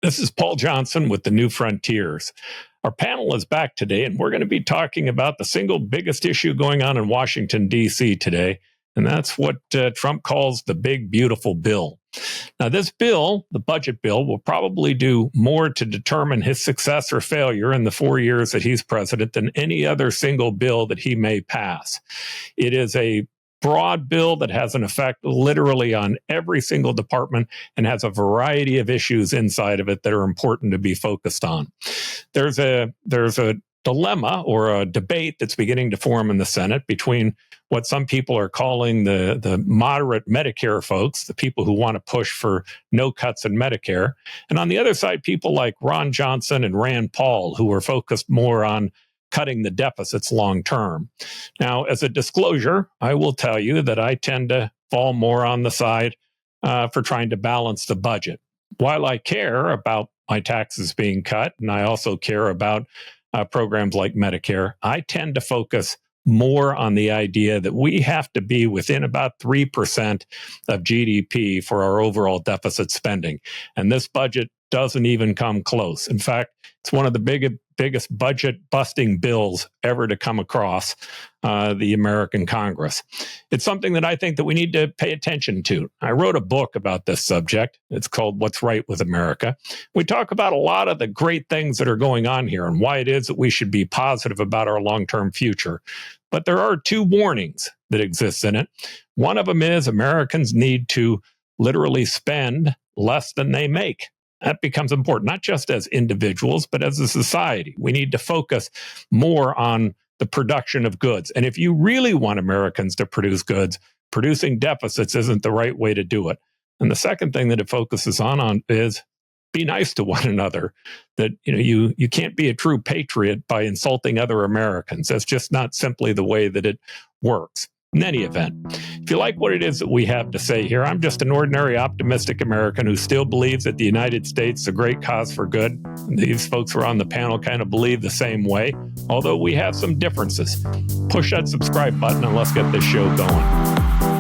This is Paul Johnson with the New Frontiers. Our panel is back today, and we're going to be talking about the single biggest issue going on in Washington, D.C. today, and that's what Trump calls the big, beautiful bill. Now, this bill, the budget bill, will probably do more to determine his success or failure in the 4 years that he's president than any other single bill that he may pass. It is a broad bill that has an effect literally on every single department and has a variety of issues inside of it that are important to be focused on. There's a dilemma or a debate that's beginning to form in the Senate between what some people are calling the moderate Medicare folks, the people who want to push for no cuts in Medicare, and on the other side, people like Ron Johnson and Rand Paul, who are focused more on cutting the deficits long term. Now, as a disclosure, I will tell you that I tend to fall more on the side for trying to balance the budget. While I care about my taxes being cut, and I also care about programs like Medicare, I tend to focus more on the idea that we have to be within about 3% of GDP for our overall deficit spending. And this budget doesn't even come close. In fact, it's one of the biggest budget-busting bills ever to come across the American Congress. It's something that I think that we need to pay attention to. I wrote a book about this subject. It's called What's Right with America. We talk about a lot of the great things that are going on here and why it is that we should be positive about our long-term future. But there are two warnings that exist in it. One of them is Americans need to literally spend less than they make. That becomes important, not just as individuals, but as a society. We need to focus more on the production of goods. And if you really want Americans to produce goods, producing deficits isn't the right way to do it. And the second thing that it focuses on is be nice to one another. That you can't be a true patriot by insulting other Americans. That's just not simply the way that it works. In any event, if you like what it is that we have to say here, I'm just an ordinary optimistic American who still believes that the United States is a great cause for good. These folks who are on the panel kind of believe the same way, although we have some differences. Push that subscribe button and let's get this show going.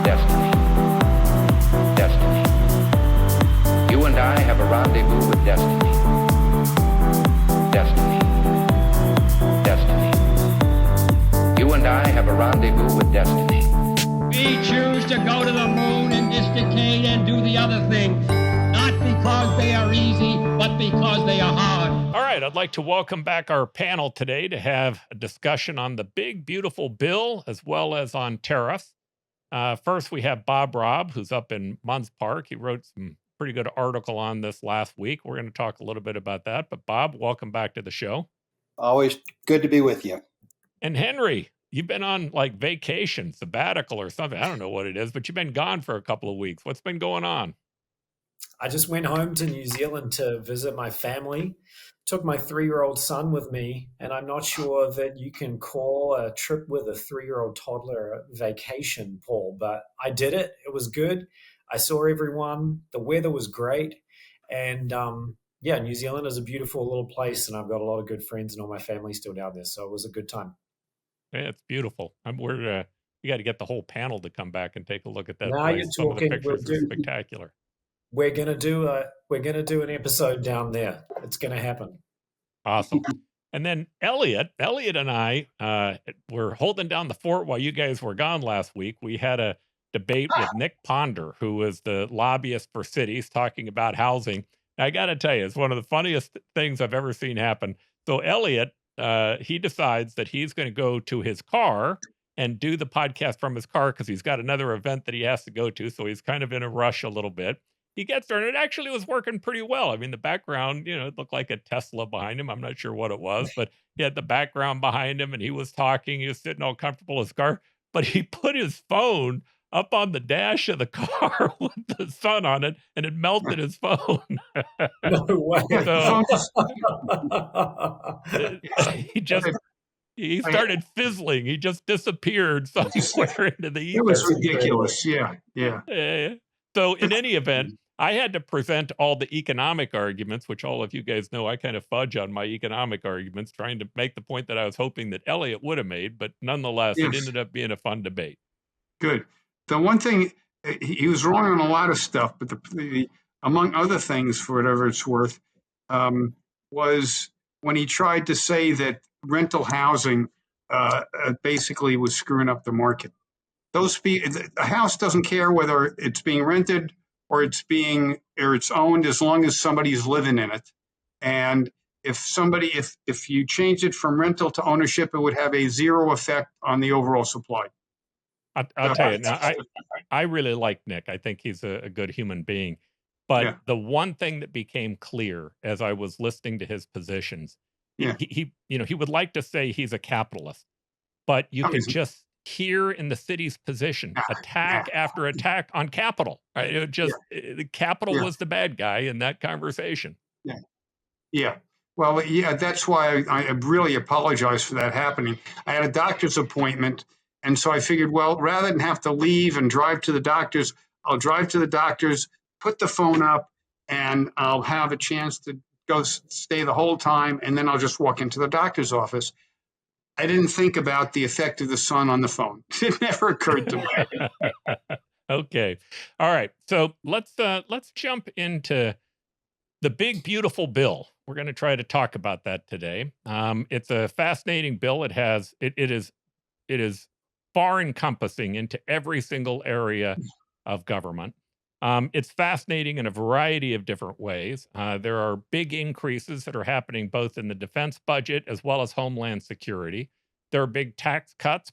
Destiny. Destiny. You and I have a rendezvous with destiny. Destiny. Destiny. You and I have a rendezvous with destiny. We choose to go to the moon in this decade and do the other thing, not because they are easy, but because they are hard. All right, I'd like to welcome back our panel today to have a discussion on the big, beautiful bill as well as on tariffs. First, we have Bob Robb, who's up in Munds Park. He wrote some pretty good article on this last week. We're going to talk a little bit about that. But Bob, welcome back to the show. Always good to be with you. And Henry, you've been on like vacation, sabbatical or something. I don't know what it is, but you've been gone for a couple of weeks. What's been going on? I just went home to New Zealand to visit my family. Took my 3-year-old son with me, and I'm not sure that you can call a trip with a 3-year-old toddler a vacation, Paul, but I did it. It was good. I saw everyone. The weather was great. And New Zealand is a beautiful little place, and I've got a lot of good friends and all my family still down there. So it was a good time. Yeah, it's beautiful. We got to get the whole panel to come back and take a look at that Now place. Some of the pictures are spectacular. We're gonna do an episode down there. It's gonna happen. Awesome. And then Elliott and I were holding down the fort while you guys were gone last week. We had a debate with Nick Ponder, who is the lobbyist for cities, talking about housing. I got to tell you, it's one of the funniest things I've ever seen happen. So Elliott, he decides that he's going to go to his car and do the podcast from his car because he's got another event that he has to go to. So he's kind of in a rush a little bit. He gets there, and it actually was working pretty well. I mean, the background, it looked like a Tesla behind him. I'm not sure what it was, but he had the background behind him, and he was talking. He was sitting all comfortable in his car, but he put his phone up on the dash of the car with the sun on it, and it melted his phone. No way. So he started fizzling. He just disappeared somewhere into the ether. It was ridiculous. Yeah. So in any event, I had to present all the economic arguments, which all of you guys know I kind of fudge on my economic arguments, trying to make the point that I was hoping that Elliott would have made, but nonetheless, It ended up being a fun debate. Good. The one thing, he was wrong on a lot of stuff, but the among other things, for whatever it's worth, was when he tried to say that rental housing basically was screwing up the market. A house doesn't care whether it's being rented or it's owned, as long as somebody's living in it. And if you change it from rental to ownership, it would have a zero effect on the overall supply. I'll tell you now. I really like Nick. I think he's a good human being. But Yeah. the one thing that became clear as I was listening to his positions, Yeah. he would like to say he's a capitalist, but you can just hear in the city's position attack after attack on capital. Right? The capital was the bad guy in that conversation. Yeah. Yeah. Well, yeah, that's why I really apologize for that happening. I had a doctor's appointment, and so I figured, well, rather than have to leave and drive to the doctor's, I'll drive to the doctor's, put the phone up, and I'll have a chance to go stay the whole time, and then I'll just walk into the doctor's office. I didn't think about the effect of the sun on the phone. It never occurred to me. Okay. All right. So let's jump into the big, beautiful bill. We're going to try to talk about that today. It's a fascinating bill. It is far encompassing into every single area of government. It's fascinating in a variety of different ways. There are big increases that are happening both in the defense budget as well as Homeland Security. There are big tax cuts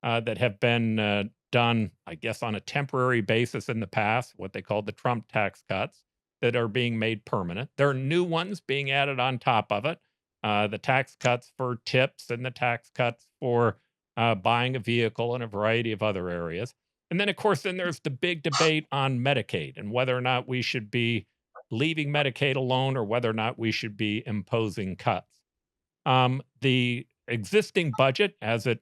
that have been done, I guess, on a temporary basis in the past, what they called the Trump tax cuts, that are being made permanent. There are new ones being added on top of it. The tax cuts for tips and the tax cuts for buying a vehicle and a variety of other areas. And then, of course, there's the big debate on Medicaid and whether or not we should be leaving Medicaid alone or whether or not we should be imposing cuts. The existing budget, as it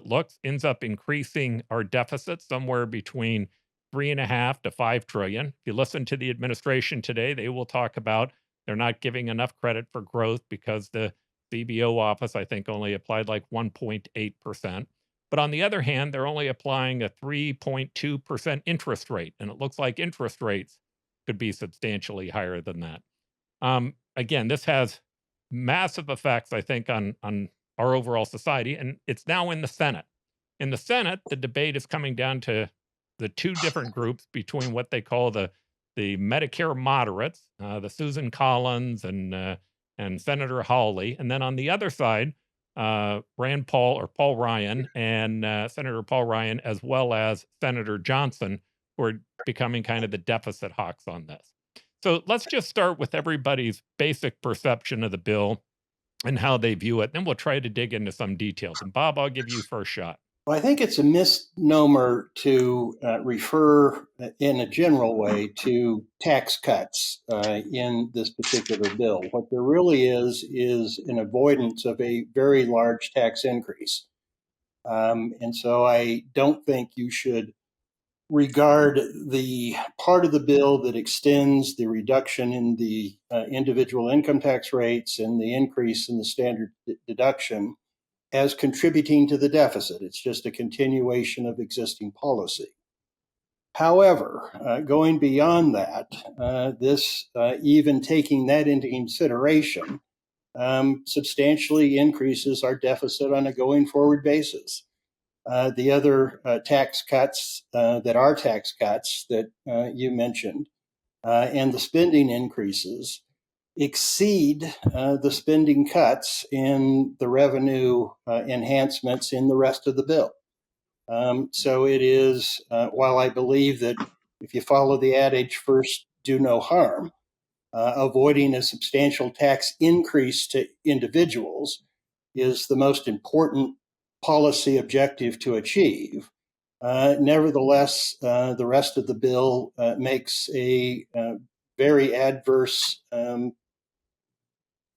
looks, ends up increasing our deficit somewhere between $3.5 to $5 trillion. If you listen to the administration today, they will talk about they're not giving enough credit for growth because the CBO office, I think, only applied like 1.8%. But on the other hand, they're only applying a 3.2% interest rate. And it looks like interest rates could be substantially higher than that. Again, this has massive effects, I think, on our overall society. And it's now in the Senate. In the Senate, the debate is coming down to the two different groups between what they call the Medicare moderates, the Susan Collins and Senator Hawley, and then on the other side, Paul Ryan and Senator Paul Ryan, as well as Senator Johnson, who are becoming kind of the deficit hawks on this. So let's just start with everybody's basic perception of the bill and how they view it. Then we'll try to dig into some details. And Bob, I'll give you first shot. Well, I think it's a misnomer to refer in a general way to tax cuts in this particular bill. What there really is an avoidance of a very large tax increase. And so I don't think you should regard the part of the bill that extends the reduction in the individual income tax rates and the increase in the standard deduction as contributing to the deficit. It's just a continuation of existing policy. However, going beyond that, even taking that into consideration, substantially increases our deficit on a going forward basis. The other tax cuts that you mentioned and the spending increases exceed the spending cuts in the revenue enhancements in the rest of the bill. So it is, while I believe that if you follow the adage, first do no harm, avoiding a substantial tax increase to individuals is the most important policy objective to achieve. Nevertheless, the rest of the bill makes a very adverse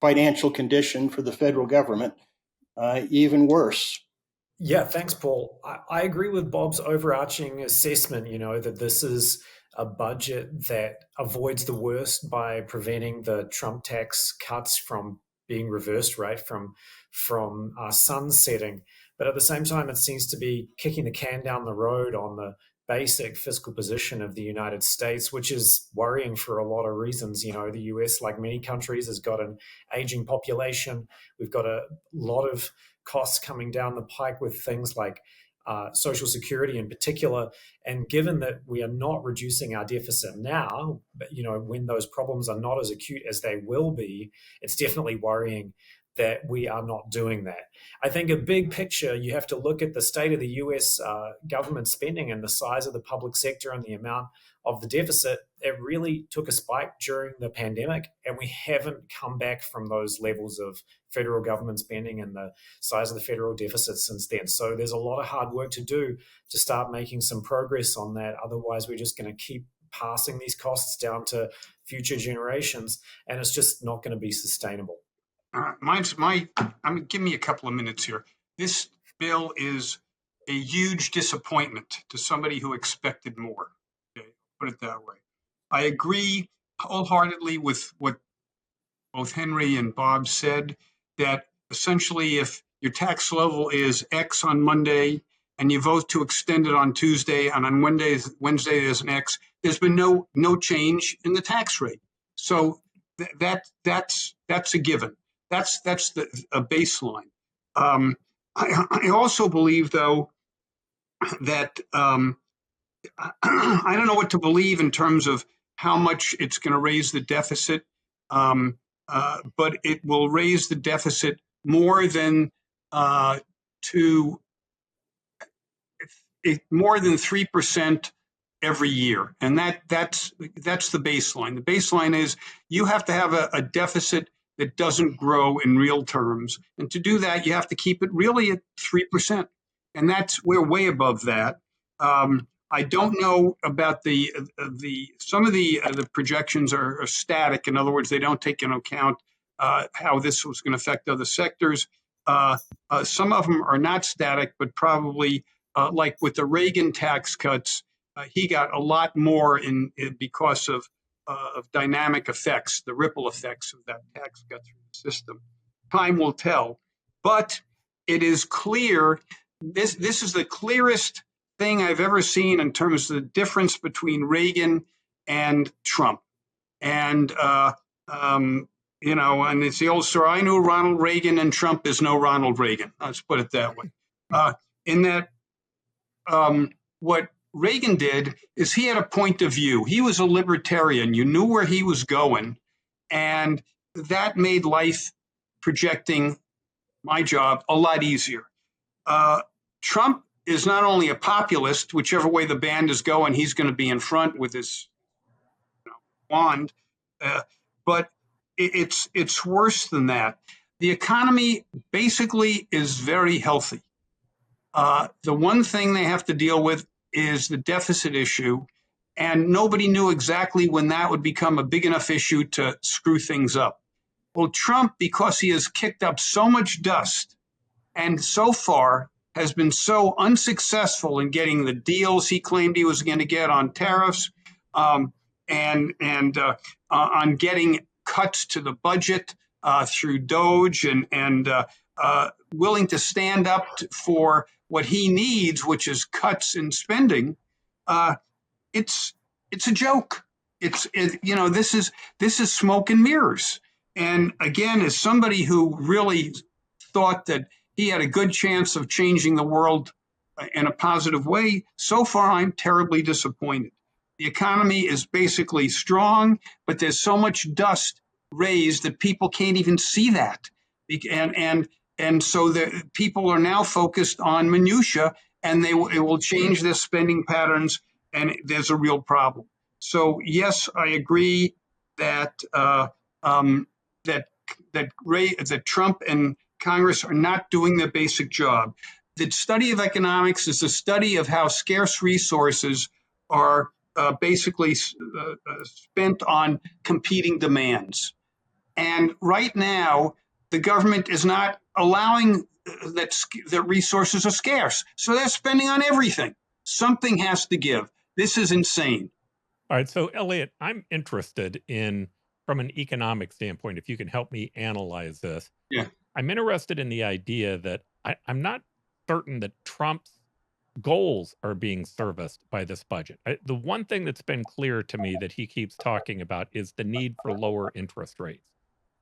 financial condition for the federal government even worse. Yeah, thanks, Paul. I agree with Bob's overarching assessment, that this is a budget that avoids the worst by preventing the Trump tax cuts from being reversed, right, from sunsetting. But at the same time, it seems to be kicking the can down the road on the basic fiscal position of the United States, which is worrying for a lot of reasons. You know, the US, like many countries, has got an aging population. We've got a lot of costs coming down the pike with things like Social Security in particular. And given that we are not reducing our deficit now, but, you know, when those problems are not as acute as they will be, it's definitely worrying that we are not doing that. I think a big picture, you have to look at the state of the US government spending and the size of the public sector and the amount of the deficit. It really took a spike during the pandemic, and we haven't come back from those levels of federal government spending and the size of the federal deficit since then. So there's a lot of hard work to do to start making some progress on that. Otherwise, we're just going to keep passing these costs down to future generations, and it's just not going to be sustainable. Give me a couple of minutes here. This bill is a huge disappointment to somebody who expected more. Okay, put it that way. I agree wholeheartedly with what both Henry and Bob said, that essentially if your tax level is X on Monday and you vote to extend it on Tuesday, and on Wednesday there's an X, there's been no change in the tax rate. So that's a given. That's a baseline. I also believe, though, that I don't know what to believe in terms of how much it's going to raise the deficit, but it will raise the deficit more than more than 3% every year, and that's the baseline. The baseline is you have to have a deficit that doesn't grow in real terms, and to do that, you have to keep it really at 3%, and we're way above that. I don't know about some of the projections are static. In other words, they don't take into account how this was going to affect other sectors. Some of them are not static, but probably like with the Reagan tax cuts, he got a lot more because of dynamic effects, the ripple effects of that tax cut through the system. Time will tell, but it is clear. This is the clearest thing I've ever seen in terms of the difference between Reagan and Trump. And and it's the old story. I knew Ronald Reagan, and Trump is no Ronald Reagan. Let's put it that way. In that, what Reagan did is he had a point of view. He was a libertarian. You knew where he was going, and that made life projecting my job a lot easier. Trump is not only a populist, whichever way the band is going, he's going to be in front with his wand, but it's worse than that. The economy basically is very healthy. The one thing they have to deal with is the deficit issue, and nobody knew exactly when that would become a big enough issue to screw things up. Well, Trump, because he has kicked up so much dust and so far has been so unsuccessful in getting the deals he claimed he was going to get on tariffs, and on getting cuts to the budget through Doge, and willing to stand up for what he needs, which is cuts in spending. It's a joke. This is smoke and mirrors. And again, as somebody who really thought that he had a good chance of changing the world in a positive way, so far I'm terribly disappointed. The economy is basically strong, but there's so much dust raised that people can't even see that. And so the people are now focused on minutia, and it will change their spending patterns, and there's a real problem. So yes, I agree that that Trump and Congress are not doing their basic job. The study of economics is a study of how scarce resources are basically spent on competing demands. And right now, the government is not allowing that resources are scarce. So they're spending on everything. Something has to give. This is insane. All right. So, Elliott, I'm interested in, from an economic standpoint, if you can help me analyze this. Yeah. I'm interested in the idea that I'm not certain that Trump's goals are being serviced by this budget. The one thing that's been clear to me that he keeps talking about is the need for lower interest rates.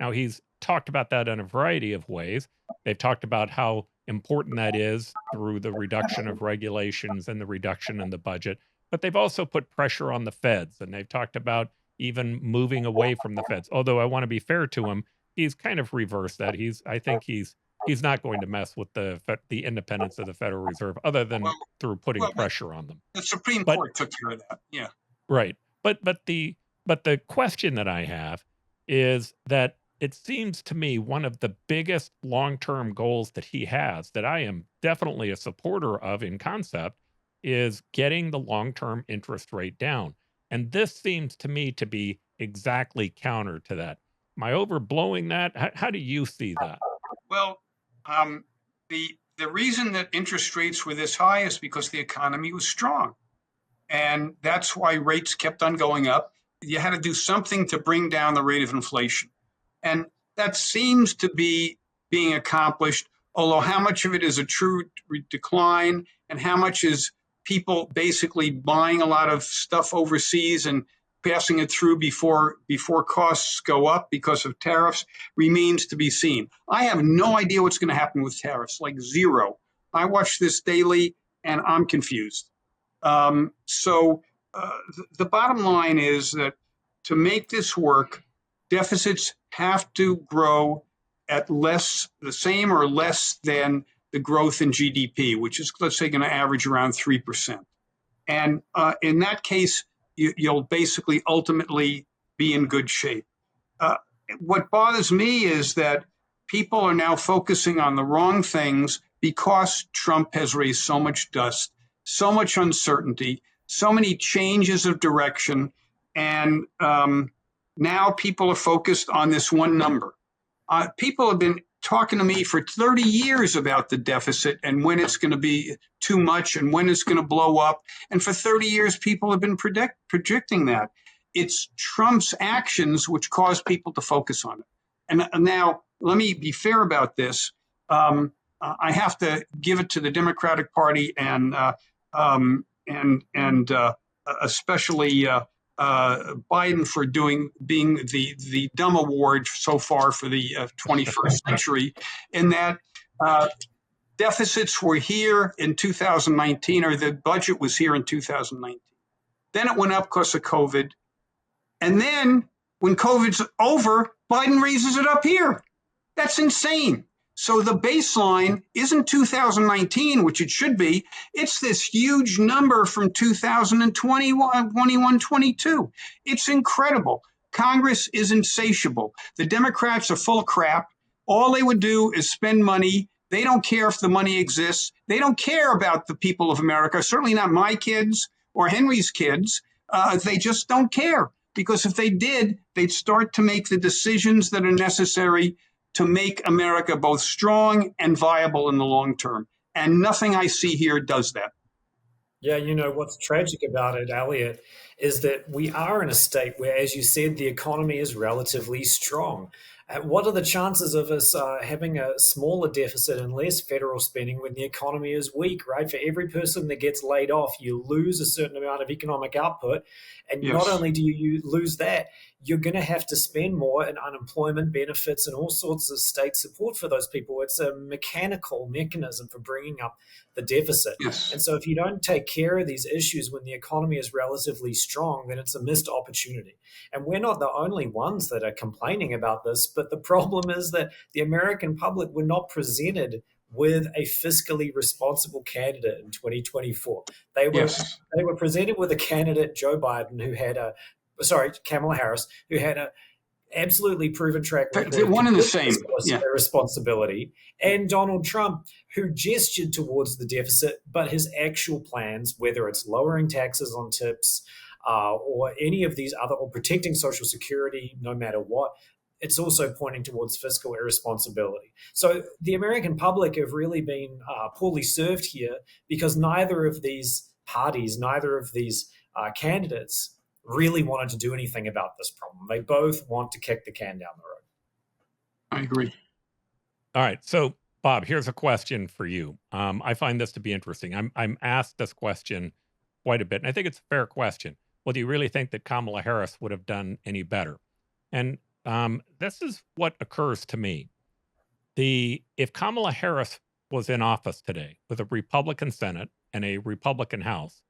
Now, he's talked about that in a variety of ways. They've talked about how important that is through the reduction of regulations and the reduction in the budget, but they've also put pressure on the feds, and they've talked about even moving away from the feds. Although I want to be fair to him, he's kind of reversed that. I think he's not going to mess with the independence of the Federal Reserve, other than through putting pressure on them. The Supreme But- Court took care of that. Yeah. Right. But the question that I have is that it seems to me one of the biggest long-term goals that he has, that I am definitely a supporter of in concept, is getting the long-term interest rate down. And this seems to me to be exactly counter to that. Am I overblowing that? How do you see that? Well, the reason that interest rates were this high is because the economy was strong. And that's why rates kept on going up. You had to do something to bring down the rate of inflation. And that seems to be being accomplished, although how much of it is a true decline and how much is people basically buying a lot of stuff overseas and passing it through before costs go up because of tariffs remains to be seen. I have no idea what's going to happen with tariffs, like zero. I watch this daily and I'm confused. So the bottom line is that to make this work, deficits have to grow at the same or less than the growth in GDP, which is, let's say, going to average around 3%. And in that case, you'll basically ultimately be in good shape. What bothers me is that people are now focusing on the wrong things because Trump has raised so much dust, so much uncertainty, so many changes of direction, and now people are focused on this one number. People have been talking to me for 30 years about the deficit and when it's going to be too much and when it's going to blow up. And for 30 years, people have been predicting that. It's Trump's actions which cause people to focus on it. And now, let me be fair about this. I have to give it to the Democratic Party and especially Biden for being the dumb award so far for the 21st century, in that deficits were here in 2019, or the budget was here in 2019. Then it went up because of COVID. And then when COVID's over, Biden raises it up here. That's insane. So the baseline isn't 2019, which it should be. It's this huge number from 2021, 22. It's incredible. Congress is insatiable. The Democrats are full of crap. All they would do is spend money. They don't care if the money exists. They don't care about the people of America, certainly not my kids or Henry's kids. They just don't care, because if they did, they'd start to make the decisions that are necessary to make America both strong and viable in the long term. And nothing I see here does that. Yeah, you know, what's tragic about it, Elliott, is that we are in a state where, as you said, the economy is relatively strong. What are the chances of us having a smaller deficit and less federal spending when the economy is weak, right? For every person that gets laid off, you lose a certain amount of economic output. And Yes. not only do you lose that, you're going to have to spend more in unemployment benefits and all sorts of state support for those people. It's a mechanical mechanism for bringing up the deficit. Yes. And so if you don't take care of these issues when the economy is relatively strong, then it's a missed opportunity. And we're not the only ones that are complaining about this, but the problem is that the American public were not presented with a fiscally responsible candidate in 2024. They were presented with a candidate, Joe Biden, Kamala Harris, who had a absolutely proven track record. They're one and the same. Yeah. Responsibility, and Donald Trump, who gestured towards the deficit, but his actual plans, whether it's lowering taxes on tips or any of these other, or protecting Social Security, no matter what, it's also pointing towards fiscal irresponsibility. So the American public have really been poorly served here, because neither of these parties, neither of these candidates really wanted to do anything about this problem. They both want to kick the can down the road. I agree. All right. So Bob, here's a question for you. I find this to be interesting. I'm asked this question quite a bit, and I think it's a fair question. Well, do you really think that Kamala Harris would have done any better? And this is what occurs to me. If Kamala Harris was in office today with a Republican Senate and a Republican House,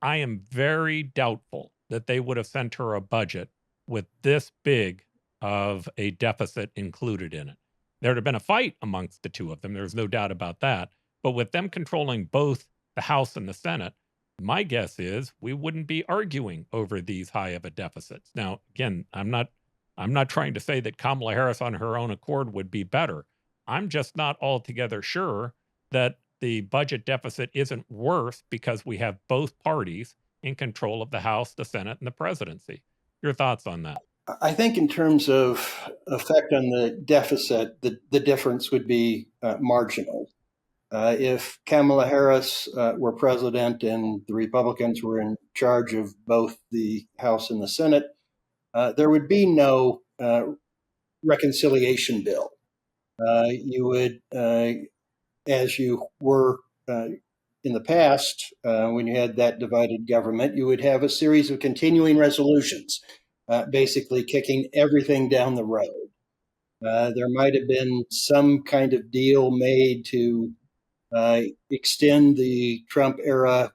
I am very doubtful that they would have sent her a budget with this big of a deficit included in it. There'd have been a fight amongst the two of them. There's no doubt about that. But with them controlling both the House and the Senate, my guess is we wouldn't be arguing over these high of a deficits. Now, again, I'm not trying to say that Kamala Harris on her own accord would be better. I'm just not altogether sure that the budget deficit isn't worse because we have both parties in control of the House, the Senate, and the presidency. Your thoughts on that? I think in terms of effect on the deficit, the difference would be marginal. If Kamala Harris were president and the Republicans were in charge of both the House and the Senate, there would be no reconciliation bill. You would, as you were in the past, when you had that divided government, you would have a series of continuing resolutions, basically kicking everything down the road. There might have been some kind of deal made to extend the Trump era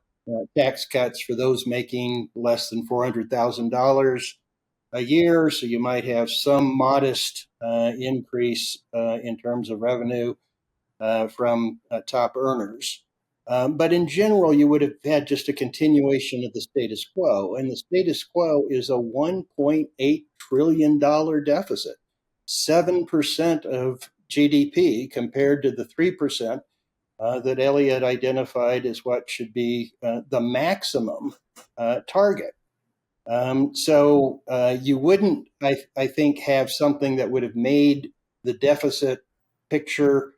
tax cuts for those making less than $400,000 a year. So you might have some modest increase in terms of revenue from top earners. But in general, you would have had just a continuation of the status quo. And the status quo is a $1.8 trillion deficit, 7% of GDP compared to the 3% that Elliott identified as what should be the maximum target. So you wouldn't, I think, have something that would have made the deficit picture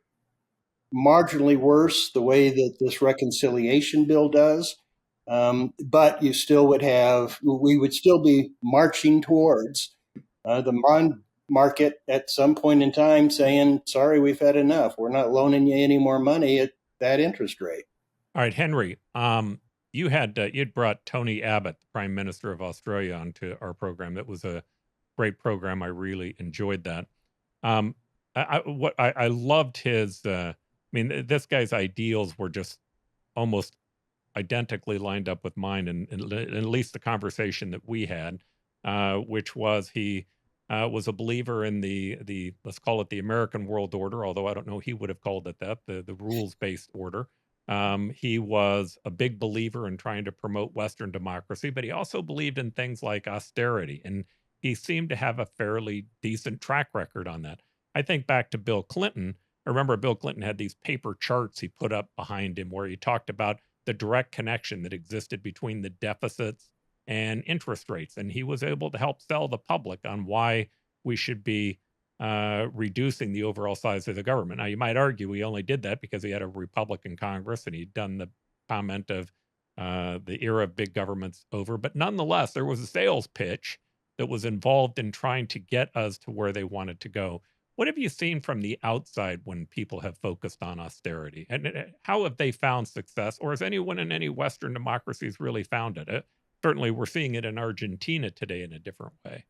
marginally worse the way that this reconciliation bill does. But you still would have, we would still be marching towards the bond market at some point in time saying, sorry, we've had enough. We're not loaning you any more money at that interest rate. All right, Henry, you'd brought Tony Abbott, the Prime Minister of Australia, onto our program. That was a great program. I really enjoyed that. I loved his. This guy's ideals were just almost identically lined up with mine, and at least the conversation that we had, which was he was a believer in the let's call it the American world order, although I don't know he would have called it that, the rules-based order. He was a big believer in trying to promote Western democracy, but he also believed in things like austerity, and he seemed to have a fairly decent track record on that. I think back to Bill Clinton. I remember Bill Clinton had these paper charts he put up behind him where he talked about the direct connection that existed between the deficits and interest rates, and he was able to help sell the public on why we should be reducing the overall size of the government. Now, you might argue he only did that because he had a Republican Congress and he'd done the comment of the era of big government's over. But nonetheless, there was a sales pitch that was involved in trying to get us to where they wanted to go. What have you seen from the outside when people have focused on austerity? And how have they found success? Or has anyone in any Western democracies really found it? Certainly, we're seeing it in Argentina today in a different way.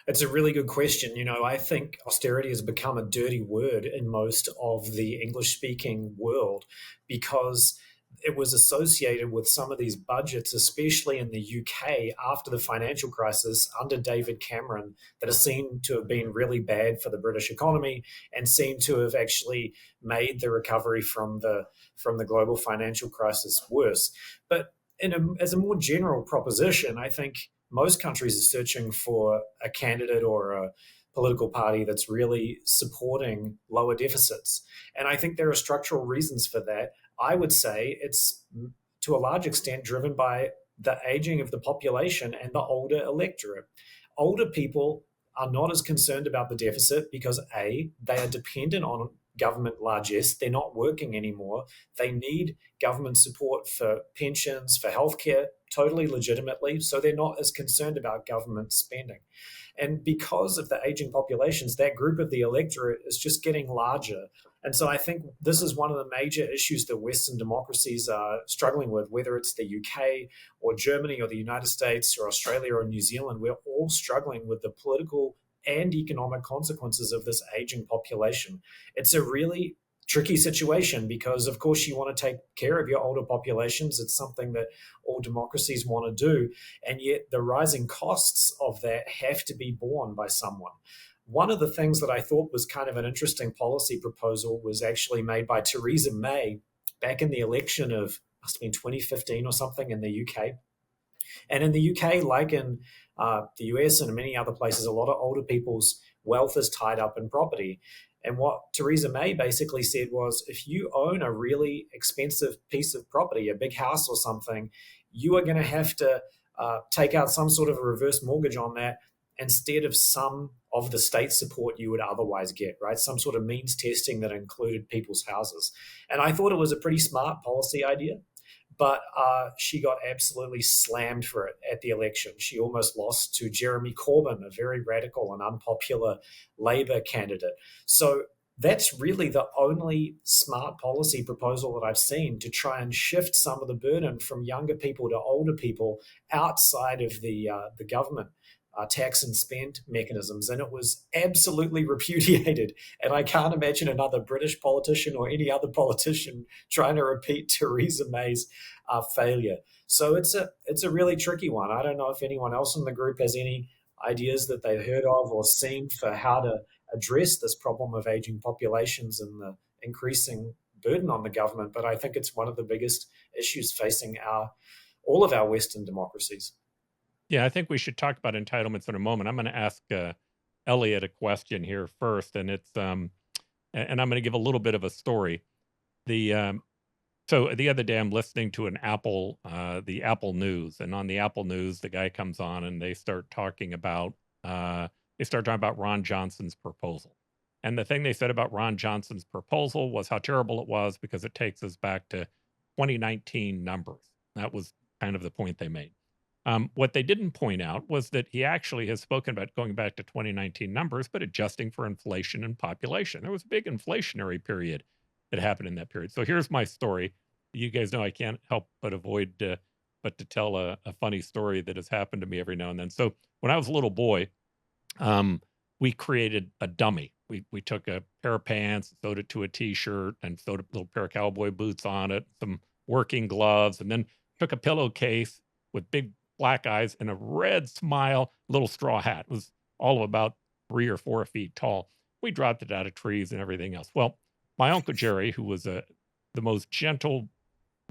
It's a really good question. I think austerity has become a dirty word in most of the English-speaking world because it was associated with some of these budgets, especially in the UK after the financial crisis under David Cameron, that are seen to have been really bad for the British economy and seem to have actually made the recovery from the global financial crisis worse. But as a more general proposition, I think most countries are searching for a candidate or a political party that's really supporting lower deficits. And I think there are structural reasons for that. I would say it's to a large extent driven by the aging of the population and the older electorate. Older people are not as concerned about the deficit because A, they are dependent on government largesse. They're not working anymore. They need government support for pensions, for healthcare, totally legitimately. So they're not as concerned about government spending. And because of the aging populations, that group of the electorate is just getting larger. And so I think this is one of the major issues that Western democracies are struggling with, whether it's the UK or Germany or the United States or Australia or New Zealand. We're all struggling with the political and economic consequences of this aging population. It's a really tricky situation because, of course, you want to take care of your older populations. It's something that all democracies want to do. And yet the rising costs of that have to be borne by someone. One of the things that I thought was kind of an interesting policy proposal was actually made by Theresa May back in the election of, must have been 2015 or something, in the UK. And in the UK, like in the US and many other places, a lot of older people's wealth is tied up in property. And what Theresa May basically said was, if you own a really expensive piece of property, a big house or something, you are going to have to take out some sort of a reverse mortgage on that instead of some of the state support you would otherwise get, right? Some sort of means testing that included people's houses. And I thought it was a pretty smart policy idea. But she got absolutely slammed for it at the election. She almost lost to Jeremy Corbyn, a very radical and unpopular Labour candidate. So that's really the only smart policy proposal that I've seen to try and shift some of the burden from younger people to older people outside of the government tax and spend mechanisms. And it was absolutely repudiated. And I can't imagine another British politician or any other politician trying to repeat Theresa May's failure. So it's a really tricky one. I don't know if anyone else in the group has any ideas that they've heard of or seen for how to address this problem of aging populations and the increasing burden on the government. But I think it's one of the biggest issues facing all of our Western democracies. Yeah, I think we should talk about entitlements in a moment. I'm going to ask Elliott a question here first, and it's and I'm going to give a little bit of a story. So the other day I'm listening to the Apple News, and on the Apple News, the guy comes on and they start talking about Ron Johnson's proposal. And the thing they said about Ron Johnson's proposal was how terrible it was because it takes us back to 2019 numbers. That was kind of the point they made. What they didn't point out was that he actually has spoken about going back to 2019 numbers, but adjusting for inflation and population. There was a big inflationary period that happened in that period. So here's my story. You guys know I can't help but avoid, but to tell a funny story that has happened to me every now and then. So when I was a little boy, we created a dummy. We took a pair of pants, sewed it to a T-shirt, and sewed a little pair of cowboy boots on it, some working gloves, and then took a pillowcase with big black eyes and a red smile, little straw hat. It was all of about 3 or 4 feet tall. We dropped it out of trees and everything else. Well, my Uncle Jerry, who was the most gentle,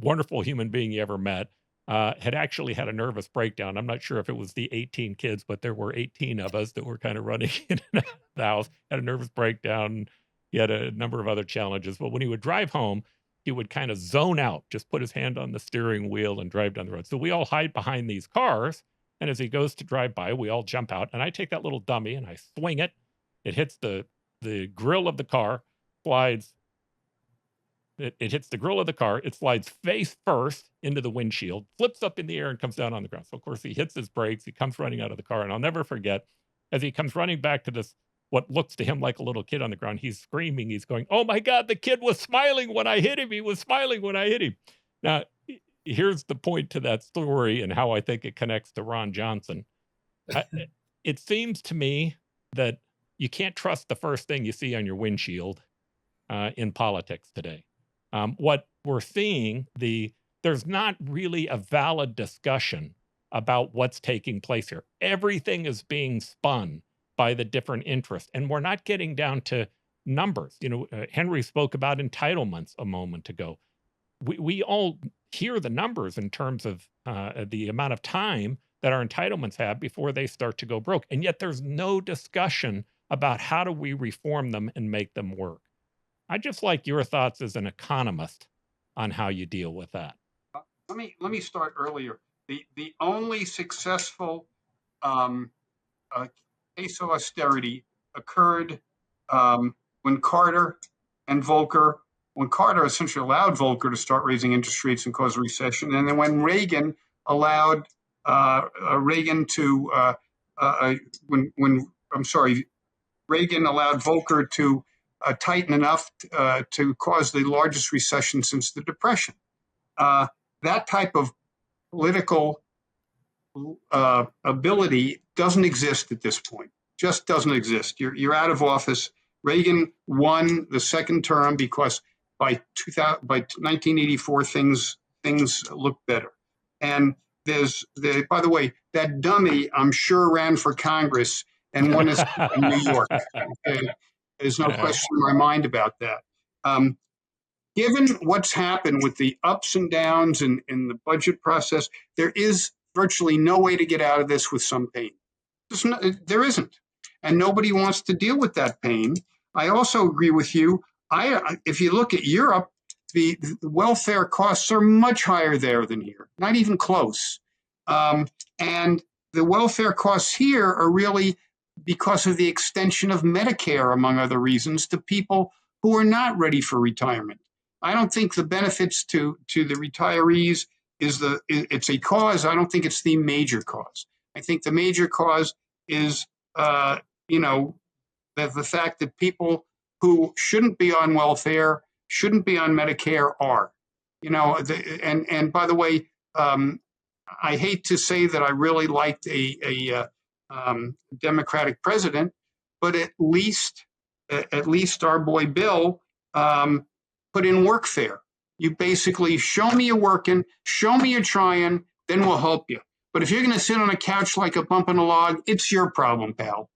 wonderful human being you ever met, had actually had a nervous breakdown. I'm not sure if it was the 18 kids, but there were 18 of us that were kind of running in and out of the house, had a nervous breakdown. He had a number of other challenges. But when he would drive home, he would kind of zone out, just put his hand on the steering wheel and drive down the road. So we all hide behind these cars. And as he goes to drive by, we all jump out. And I take that little dummy and I swing it. It hits the grill of the car, slides. It hits the grill of the car. It slides face first into the windshield, flips up in the air and comes down on the ground. So, of course, he hits his brakes. He comes running out of the car. And I'll never forget, as he comes running back to this, what looks to him like a little kid on the ground, he's screaming. He's going, "Oh, my God, the kid was smiling when I hit him. He was smiling when I hit him." Now, here's the point to that story and how I think it connects to Ron Johnson. It seems to me that you can't trust the first thing you see on your windshield in politics today. What we're seeing, there's not really a valid discussion about what's taking place here. Everything is being spun by the different interests, and we're not getting down to numbers. Henry spoke about entitlements a moment ago. We all hear the numbers in terms of the amount of time that our entitlements have before they start to go broke, and yet there's no discussion about how do we reform them and make them work. I'd just like your thoughts as an economist on how you deal with that. Let me start earlier. The only successful case of austerity occurred when Carter and Volcker, when Carter essentially allowed Volcker to start raising interest rates and cause a recession, and then when Reagan allowed Reagan to Reagan allowed Volcker to tighten enough to cause the largest recession since the Depression. That type of political ability doesn't exist at this point. Just doesn't exist. You're out of office. Reagan won the second term because by 1984 things looked better. And by the way, that dummy I'm sure ran for Congress and won his in New York. Okay? There's no question in my mind about that. Given what's happened with the ups and downs in the budget process, there is virtually no way to get out of this with some pain. There isn't. And nobody wants to deal with that pain. I also agree with you. If you look at Europe, the welfare costs are much higher there than here, not even close. And the welfare costs here are really because of the extension of Medicare, among other reasons, to people who are not ready for retirement. I don't think the benefits to the retirees it's a cause. I don't think it's the major cause. I think the major cause is, the fact that people who shouldn't be on welfare, shouldn't be on Medicare are, and by the way, I hate to say that I really liked a Democratic president, but at least our boy Bill put in workfare. You basically show me you're working, show me you're trying, then we'll help you. But if you're going to sit on a couch like a bump in a log, it's your problem, pal.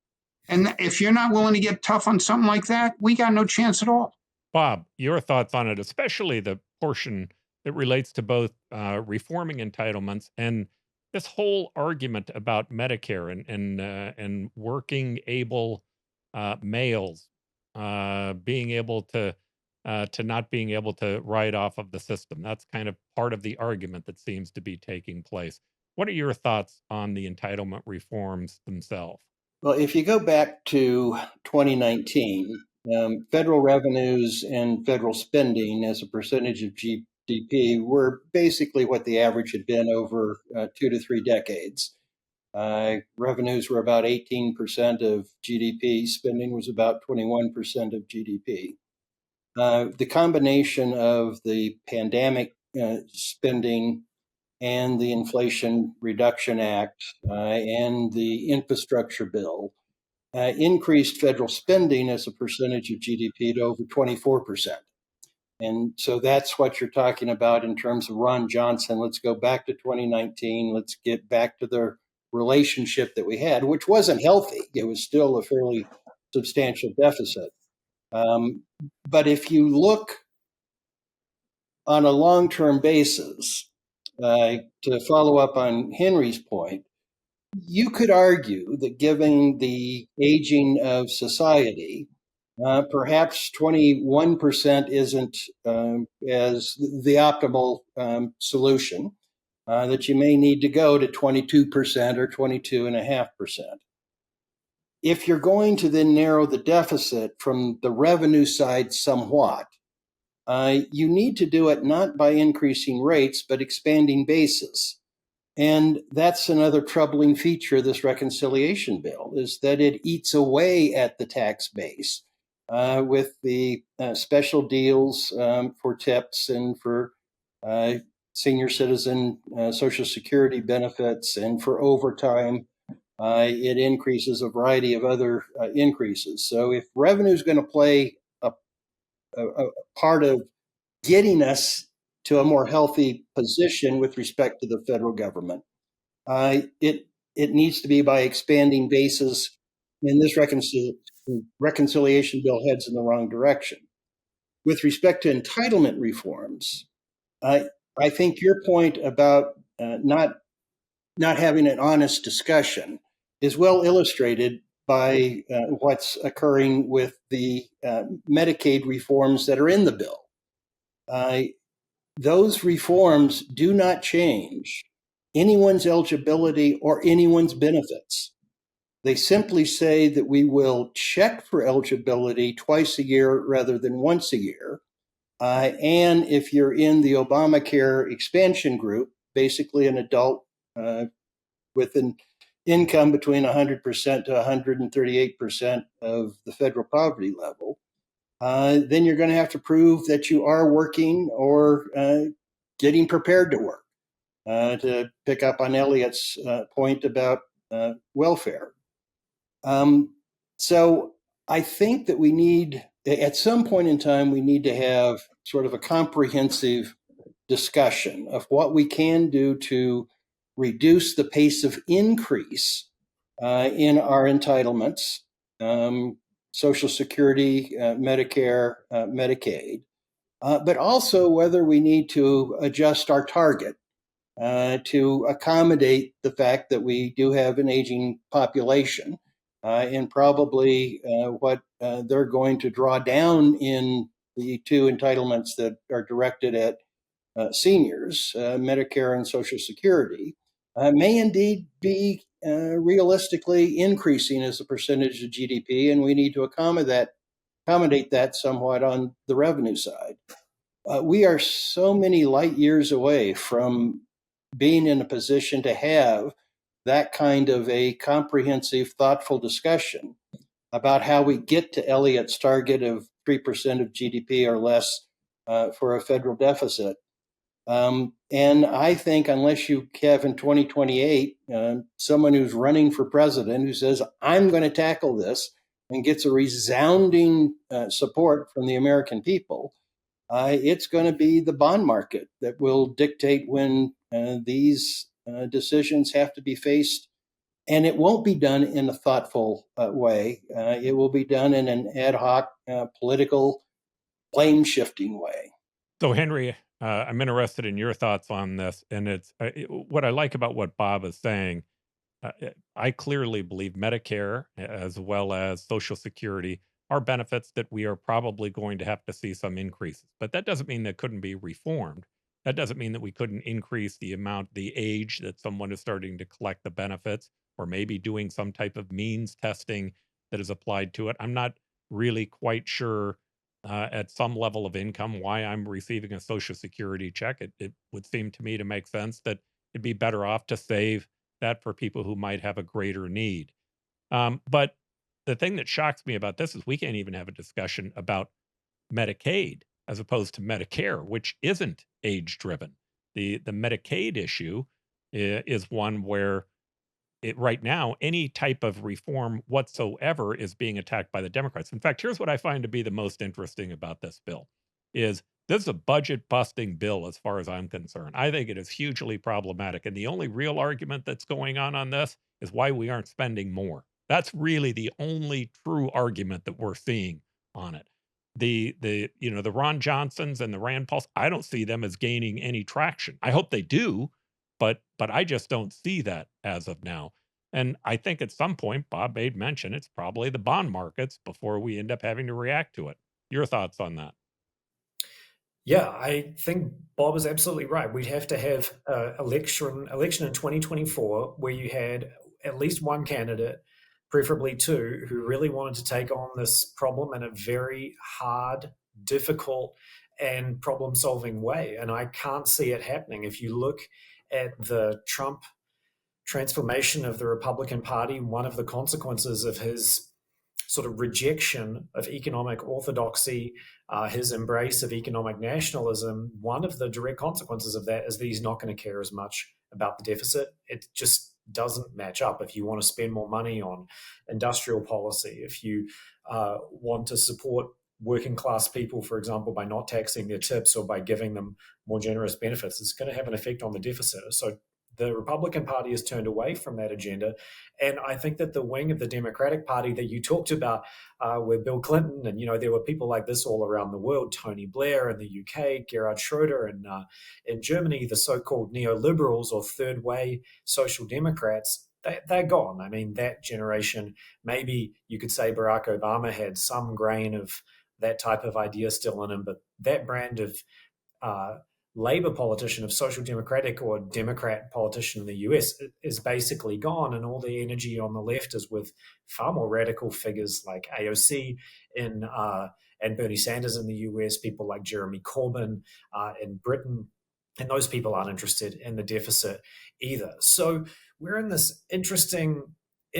And if you're not willing to get tough on something like that, we got no chance at all. Bob, your thoughts on it, especially the portion that relates to both reforming entitlements and this whole argument about Medicare and working able males being able to not being able to write off of the system. That's kind of part of the argument that seems to be taking place. What are your thoughts on the entitlement reforms themselves? Well, if you go back to 2019, federal revenues and federal spending as a percentage of GDP were basically what the average had been over 2 to 3 decades. Revenues were about 18% of GDP. Spending was about 21% of GDP. The combination of the pandemic spending and the Inflation Reduction Act and the infrastructure bill increased federal spending as a percentage of GDP to over 24%. And so that's what you're talking about in terms of Ron Johnson. Let's go back to 2019. Let's get back to the relationship that we had, which wasn't healthy. It was still a fairly substantial deficit. But if you look on a long-term basis, to follow up on Henry's point, you could argue that given the aging of society, perhaps 21% isn't as the optimal solution, that you may need to go to 22% or 22.5%. If you're going to then narrow the deficit from the revenue side somewhat, you need to do it not by increasing rates, but expanding bases. And that's another troubling feature of this reconciliation bill, is that it eats away at the tax base with the special deals for tips and for senior citizen Social Security benefits and for overtime. It increases a variety of other increases. So if revenue is going to play a part of getting us to a more healthy position with respect to the federal government, it needs to be by expanding bases. And this reconciliation bill heads in the wrong direction. With respect to entitlement reforms, I think your point about not having an honest discussion is well illustrated by what's occurring with the Medicaid reforms that are in the bill. Those reforms do not change anyone's eligibility or anyone's benefits. They simply say that we will check for eligibility twice a year rather than once a year. And if you're in the Obamacare expansion group, basically an adult with an income between 100% to 138% of the federal poverty level, then you're going to have to prove that you are working or getting prepared to work, to pick up on Elliott's point about welfare. So I think that we need, at some point in time, we need to have sort of a comprehensive discussion of what we can do to reduce the pace of increase in our entitlements, Social Security, Medicare, Medicaid, but also whether we need to adjust our target to accommodate the fact that we do have an aging population, and probably what they're going to draw down in the two entitlements that are directed at seniors, Medicare and Social Security, may indeed be realistically increasing as a percentage of GDP, and we need to accommodate that somewhat on the revenue side. We are so many light years away from being in a position to have that kind of a comprehensive, thoughtful discussion about how we get to Elliott's target of 3% of GDP or less for a federal deficit. And I think unless you have in 2028 someone who's running for president who says, I'm going to tackle this and gets a resounding support from the American people, it's going to be the bond market that will dictate when these decisions have to be faced. And it won't be done in a thoughtful way. It will be done in an ad hoc political blame shifting way. So, Henry, I'm interested in your thoughts on this. And it's what I like about what Bob is saying. I clearly believe Medicare as well as Social Security are benefits that we are probably going to have to see some increases. But that doesn't mean they couldn't be reformed. That doesn't mean that we couldn't increase the age that someone is starting to collect the benefits, or maybe doing some type of means testing that is applied to it. I'm not really quite sure at some level of income why I'm receiving a Social Security check. It would seem to me to make sense that it'd be better off to save that for people who might have a greater need. But the thing that shocks me about this is we can't even have a discussion about Medicaid as opposed to Medicare, which isn't age driven. The Medicaid issue is one where right now, any type of reform whatsoever is being attacked by the Democrats. In fact, here's what I find to be the most interesting about this bill is this is a budget busting bill as far as I'm concerned. I think it is hugely problematic. And the only real argument that's going on this is why we aren't spending more. That's really the only true argument that we're seeing on it. The Ron Johnsons and the Rand Pauls, I don't see them as gaining any traction. I hope they do, but I just don't see that as of now. And I think at some point, Bob made mention, it's probably the bond markets before we end up having to react to it. Your thoughts on that? Yeah, I think Bob is absolutely right. We'd have to have an election in 2024 where you had at least one candidate, preferably two, who really wanted to take on this problem in a very hard, difficult, and problem-solving way. And I can't see it happening. If you look at the Trump transformation of the Republican Party, one of the consequences of his sort of rejection of economic orthodoxy, his embrace of economic nationalism, one of the direct consequences of that is that he's not going to care as much about the deficit. It just doesn't match up. If you want to spend more money on industrial policy, if you want to support working class people, for example, by not taxing their tips or by giving them more generous benefits, it's going to have an effect on the deficit. So the Republican Party has turned away from that agenda. And I think that the wing of the Democratic Party that you talked about with Bill Clinton, and, there were people like this all around the world, Tony Blair in the UK, Gerhard Schroeder in Germany, the so-called neoliberals or third way social democrats, they're gone. I mean, that generation, maybe you could say Barack Obama had some grain of that type of idea still in him, but that brand of Labor politician, of social democratic or Democrat politician in the US is basically gone, and all the energy on the left is with far more radical figures like AOC and Bernie Sanders in the US, people like Jeremy Corbyn in Britain, And those people aren't interested in the deficit either. So we're in this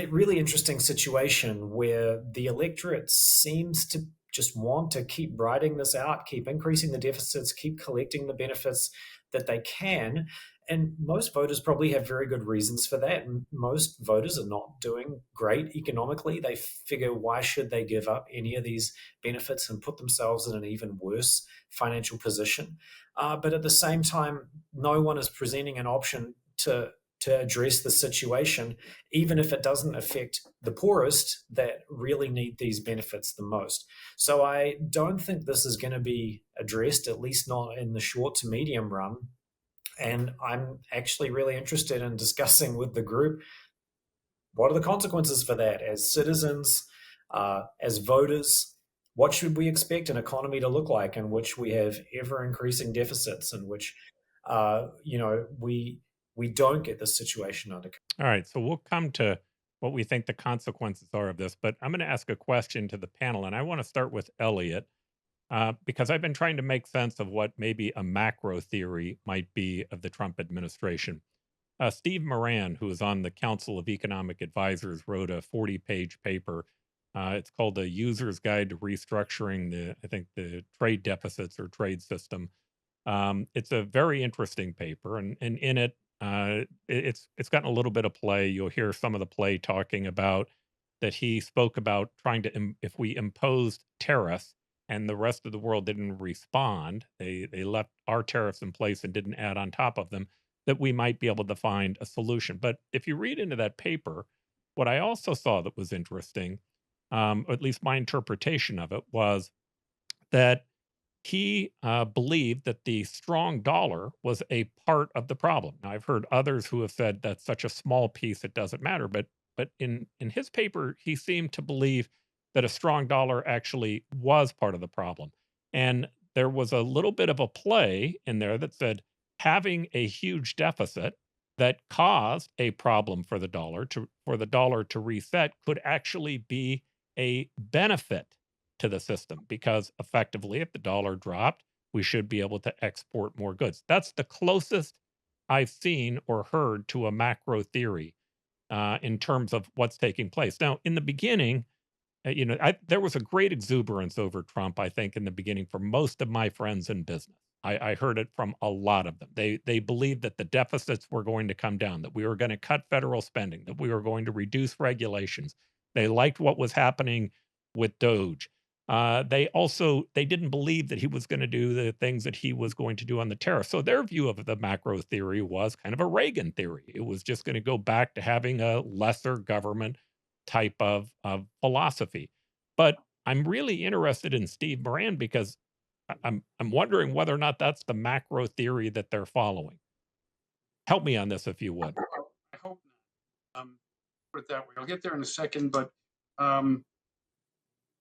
really interesting situation where the electorate seems to just want to keep riding this out, keep increasing the deficits, keep collecting the benefits that they can. And most voters probably have very good reasons for that. And most voters are not doing great economically. They figure, why should they give up any of these benefits and put themselves in an even worse financial position? But at the same time, no one is presenting an option to address the situation, even if it doesn't affect the poorest that really need these benefits the most. So I don't think this is going to be addressed, at least not in the short to medium run. And I'm actually really interested in discussing with the group, what are the consequences for that as citizens, as voters? What should we expect an economy to look like in which we have ever increasing deficits, in which we don't get this situation under control? All right, so we'll come to what we think the consequences are of this, but I'm going to ask a question to the panel, and I want to start with Elliott, because I've been trying to make sense of what maybe a macro theory might be of the Trump administration. Steve Moran, who is on the Council of Economic Advisors, wrote a 40-page paper. It's called "A User's Guide to Restructuring the Trade Deficits or Trade System." It's a very interesting paper, and in it, it's gotten a little bit of play. You'll hear some of the play talking about that he spoke about trying to, if we imposed tariffs and the rest of the world didn't respond, they left our tariffs in place and didn't add on top of them, that we might be able to find a solution. But if you read into that paper, what I also saw that was interesting, or at least my interpretation of it, was that he believed that the strong dollar was a part of the problem. Now, I've heard others who have said that's such a small piece it doesn't matter, but in his paper, he seemed to believe that a strong dollar actually was part of the problem. And there was a little bit of a play in there that said having a huge deficit that caused a problem for the dollar to reset could actually be a benefit to the system, because effectively, if the dollar dropped, we should be able to export more goods. That's the closest I've seen or heard to a macro theory in terms of what's taking place. Now, in the beginning, there was a great exuberance over Trump, I think, in the beginning for most of my friends in business. I heard it from a lot of them. They believed that the deficits were going to come down, that we were going to cut federal spending, that we were going to reduce regulations. They liked what was happening with DOGE. They didn't believe that he was going to do the things that he was going to do on the tariff. So their view of the macro theory was kind of a Reagan theory. It was just going to go back to having a lesser government type of philosophy. But I'm really interested in Steve Moran because I'm wondering whether or not that's the macro theory that they're following. Help me on this, if you would. I hope not. Put it that way. I'll get there in a second, but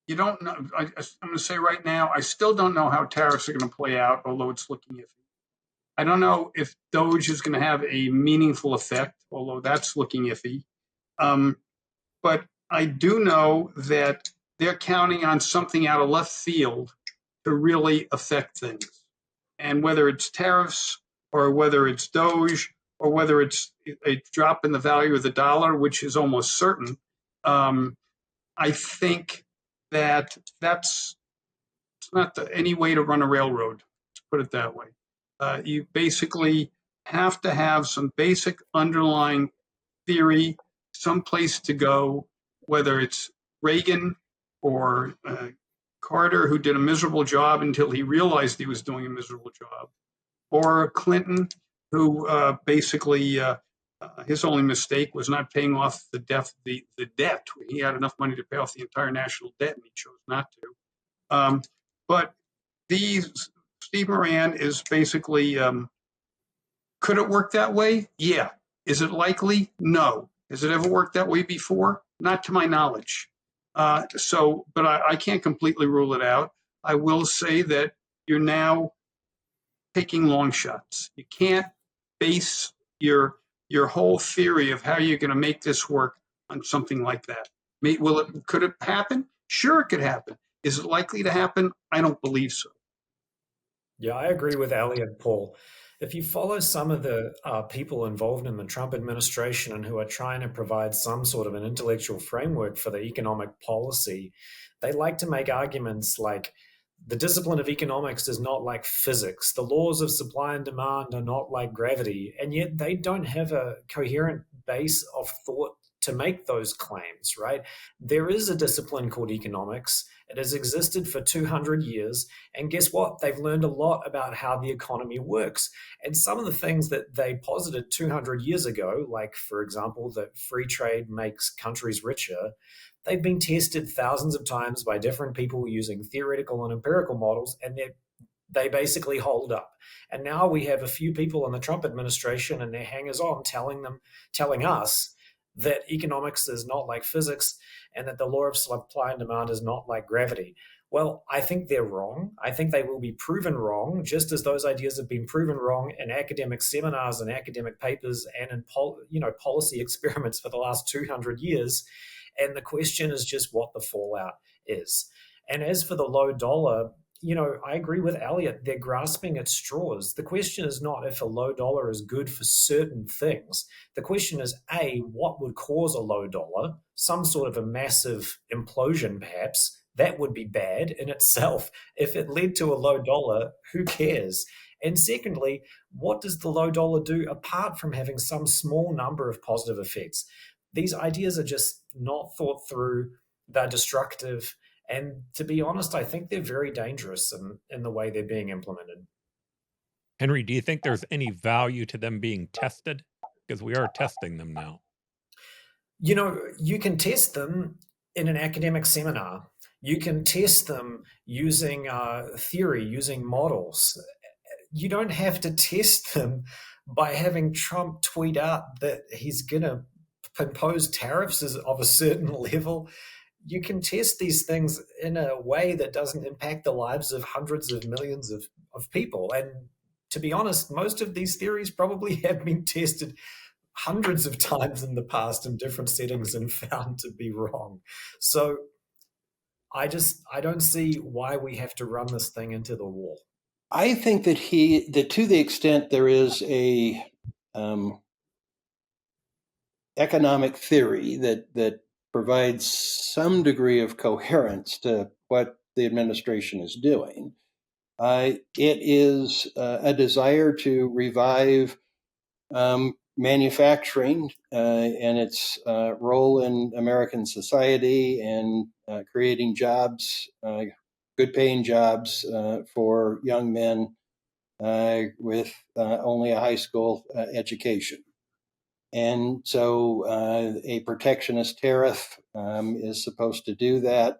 you don't know. I'm going to say right now, I still don't know how tariffs are going to play out, although it's looking iffy. I don't know if DOGE is going to have a meaningful effect, although that's looking iffy. But I do know that they're counting on something out of left field to really affect things. And whether it's tariffs or whether it's DOGE or whether it's a drop in the value of the dollar, which is almost certain, I think that's not any way to run a railroad, to put it that way. You basically have to have some basic underlying theory, some place to go, whether it's Reagan or Carter, who did a miserable job until he realized he was doing a miserable job, or Clinton, who basically his only mistake was not paying off the debt. He had enough money to pay off the entire national debt, and he chose not to. But Steve Moran is basically, could it work that way? Yeah. Is it likely? No. Has it ever worked that way before? Not to my knowledge. But I can't completely rule it out. I will say that you're now taking long shots. You can't base your whole theory of how you're going to make this work on something like that. Could it happen? Sure, it could happen. Is it likely to happen? I don't believe so. Yeah, I agree with Elliott, Paul. If you follow some of the people involved in the Trump administration and who are trying to provide some sort of an intellectual framework for the economic policy, they like to make arguments like the discipline of economics is not like physics. The laws of supply and demand are not like gravity. And yet they don't have a coherent base of thought to make those claims, right? There is a discipline called economics. It has existed for 200 years. And guess what? They've learned a lot about how the economy works. And some of the things that they posited 200 years ago, like, for example, that free trade makes countries richer, they've been tested thousands of times by different people using theoretical and empirical models, and they basically hold up. And now we have a few people in the Trump administration and their hangers-on telling us that economics is not like physics and that the law of supply and demand is not like gravity. Well, I think they're wrong. I think they will be proven wrong, just as those ideas have been proven wrong in academic seminars and academic papers and in policy experiments for the last 200 years. And the question is just what the fallout is. And as for the low dollar, I agree with Elliott. They're grasping at straws. The question is not if a low dollar is good for certain things. The question is, A, what would cause a low dollar? Some sort of a massive implosion, perhaps. That would be bad in itself. If it led to a low dollar, who cares? And secondly, what does the low dollar do apart from having some small number of positive effects? These ideas are just not thought through. They're destructive. And to be honest, I think they're very dangerous in the way they're being implemented. Henry, do you think there's any value to them being tested? Because we are testing them now. You can test them in an academic seminar. You can test them using theory, using models. You don't have to test them by having Trump tweet out that he's going to impose tariffs of a certain level. You can test these things in a way that doesn't impact the lives of hundreds of millions of people. And to be honest, most of these theories probably have been tested hundreds of times in the past in different settings and found to be wrong. So I don't see why we have to run this thing into the wall. I think that to the extent there is a economic theory that provides some degree of coherence to what the administration is doing, it is a desire to revive manufacturing and its role in American society and creating jobs, good-paying jobs for young men with only a high school education. And so a protectionist tariff is supposed to do that.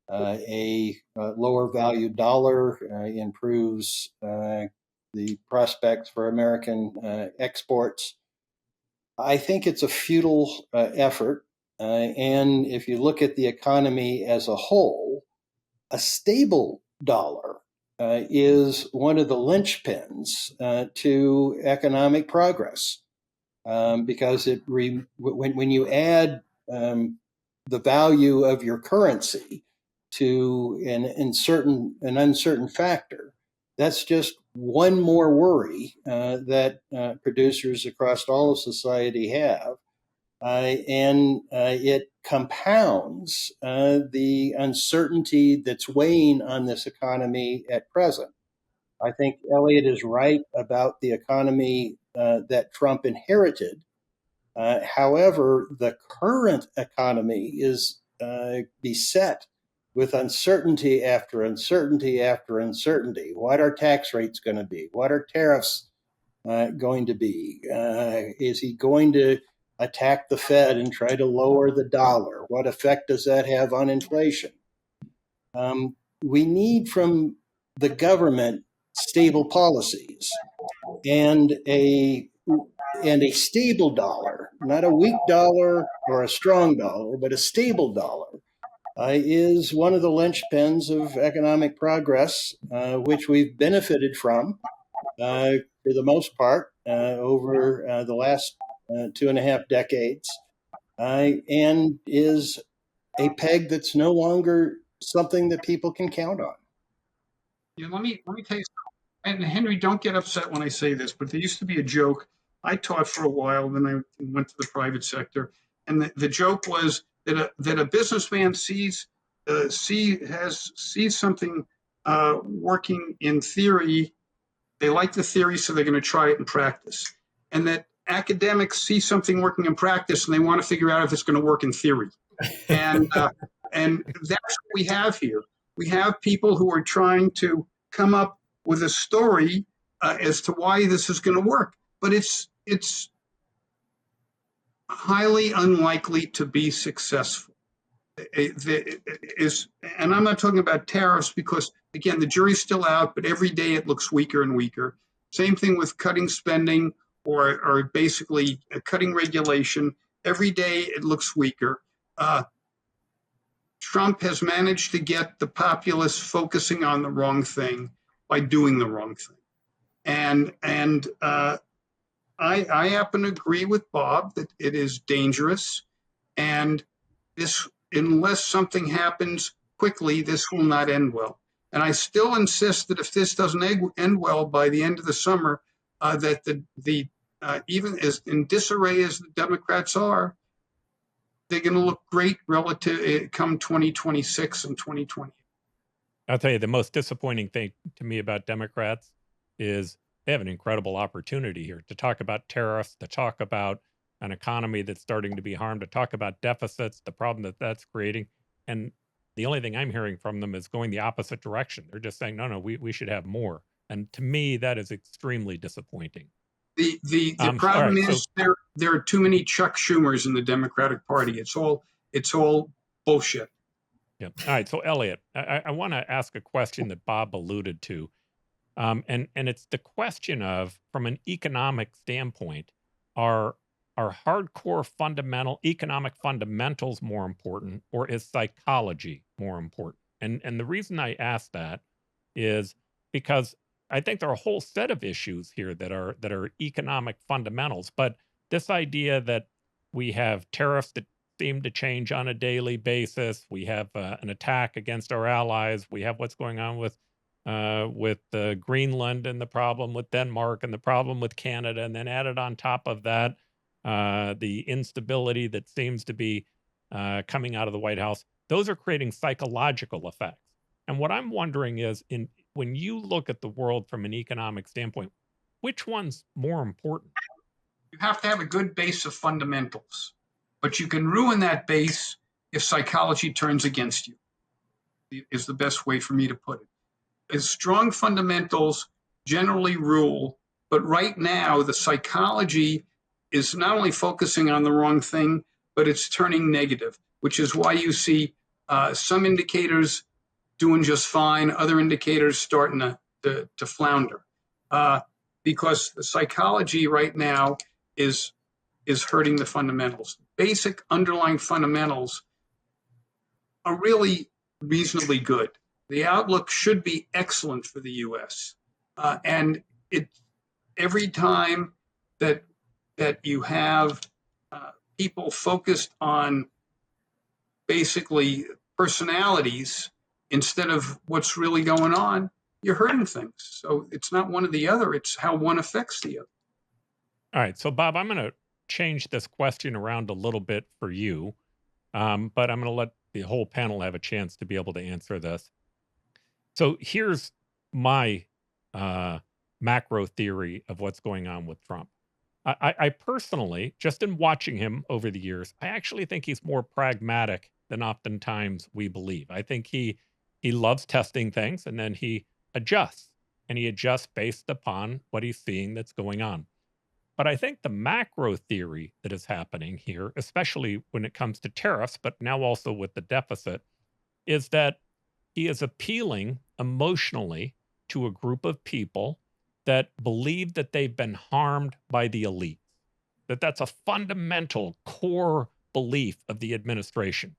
A lower value dollar improves the prospects for American exports. I think it's a futile effort. And if you look at the economy as a whole, a stable dollar is one of the linchpins to economic progress. Because when you add the value of your currency to an uncertain factor, that's just one more worry that producers across all of society have, and it compounds the uncertainty that's weighing on this economy at present. I think Elliott is right about the economy that Trump inherited. However, the current economy is beset with uncertainty after uncertainty after uncertainty. What are tax rates going to be? What are tariffs going to be? Is he going to attack the Fed and try to lower the dollar? What effect does that have on inflation? We need from the government stable policies and a stable dollar, not a weak dollar or a strong dollar, but a stable dollar is one of the linchpins of economic progress, which we've benefited from for the most part over the last 2.5 decades, and is a peg that's no longer something that people can count on. Yeah, let me tell you something. and Henry, don't get upset when I say this, but there used to be a joke. I taught for a while, then I went to the private sector, and the joke was that a businessman sees something working in theory. They like the theory, so they're going to try it in practice, and that academics see something working in practice, and they want to figure out if it's going to work in theory. And that's what we have here. We have people who are trying to come up with a story as to why this is going to work, but it's highly unlikely to be successful. And I'm not talking about tariffs because, again, the jury's still out, but every day it looks weaker and weaker. Same thing with cutting spending or basically cutting regulation. Every day it looks weaker. Trump has managed to get the populists focusing on the wrong thing by doing the wrong thing. And I happen to agree with Bob that it is dangerous. And this, unless something happens quickly, this will not end well. And I still insist that if this doesn't end well by the end of the summer, that the even as in disarray as the Democrats are, they're going to look great relative come 2026 and 2020. I'll tell you, the most disappointing thing to me about Democrats is they have an incredible opportunity here to talk about tariffs, to talk about an economy that's starting to be harmed, to talk about deficits, the problem that that's creating. And the only thing I'm hearing from them is going the opposite direction. They're just saying, no, we should have more. And to me, that is extremely disappointing. The problem is there are too many Chuck Schumers in the Democratic Party. It's all bullshit. Yeah. All right. So Elliott, I want to ask a question that Bob alluded to. And it's the question of, from an economic standpoint, are hardcore fundamental economic fundamentals more important, or is psychology more important? And the reason I ask that is because I think there are a whole set of issues here that are economic fundamentals. But this idea that we have tariffs that seem to change on a daily basis, we have an attack against our allies, we have what's going on with Greenland and the problem with Denmark and the problem with Canada, and then added on top of that, the instability that seems to be coming out of the White House. Those are creating psychological effects. And what I'm wondering is, when you look at the world from an economic standpoint, which one's more important? You have to have a good base of fundamentals, but you can ruin that base if psychology turns against you, is the best way for me to put it. As strong fundamentals generally rule, but right now the psychology is not only focusing on the wrong thing, but it's turning negative, which is why you see some indicators doing just fine, other indicators starting to flounder, because the psychology right now is hurting the fundamentals. Basic underlying fundamentals are really reasonably good. The outlook should be excellent for the U.S. And every time that you have people focused on basically personalities instead of what's really going on, you're hurting things. So it's not one or the other, it's how one affects the other. All right. So, Bob, I'm going to change this question around a little bit for you, but I'm going to let the whole panel have a chance to be able to answer this. So here's my macro theory of what's going on with Trump. I personally, just in watching him over the years, I actually think he's more pragmatic than oftentimes we believe. I think he loves testing things, and then he adjusts, and he adjusts based upon what he's seeing that's going on. But I think the macro theory that is happening here, especially when it comes to tariffs, but now also with the deficit, is that he is appealing emotionally to a group of people that believe that they've been harmed by the elites, that's a fundamental core belief of the administration.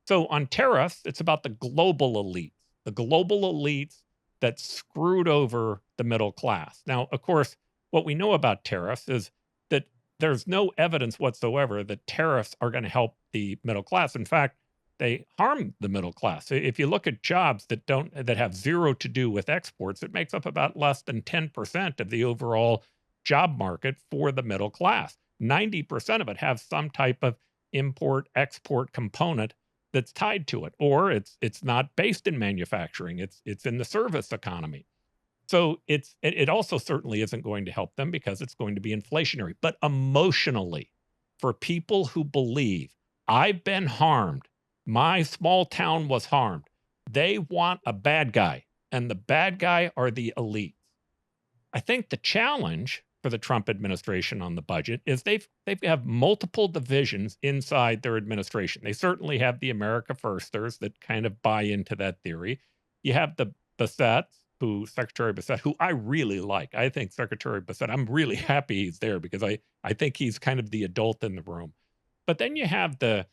So on tariffs, it's about the global elites that screwed over the middle class. Now, of course, what we know about tariffs is that there's no evidence whatsoever that tariffs are going to help the middle class. In fact, they harm the middle class. If you look at jobs that have zero to do with exports, it makes up about less than 10% of the overall job market for the middle class. 90% of it have some type of import-export component that's tied to it, or it's not based in manufacturing. It's in the service economy. So it also certainly isn't going to help them because it's going to be inflationary. But emotionally, for people who believe I've been harmed, my small town was harmed, they want a bad guy, and the bad guy are the elites. I think the challenge for the Trump administration on the budget is they have multiple divisions inside their administration. They certainly have the America Firsters that kind of buy into that theory. You have the Secretary Bassett, who I really like. I think Secretary Bassett, I'm really happy he's there because I think he's kind of the adult in the room. But then you have the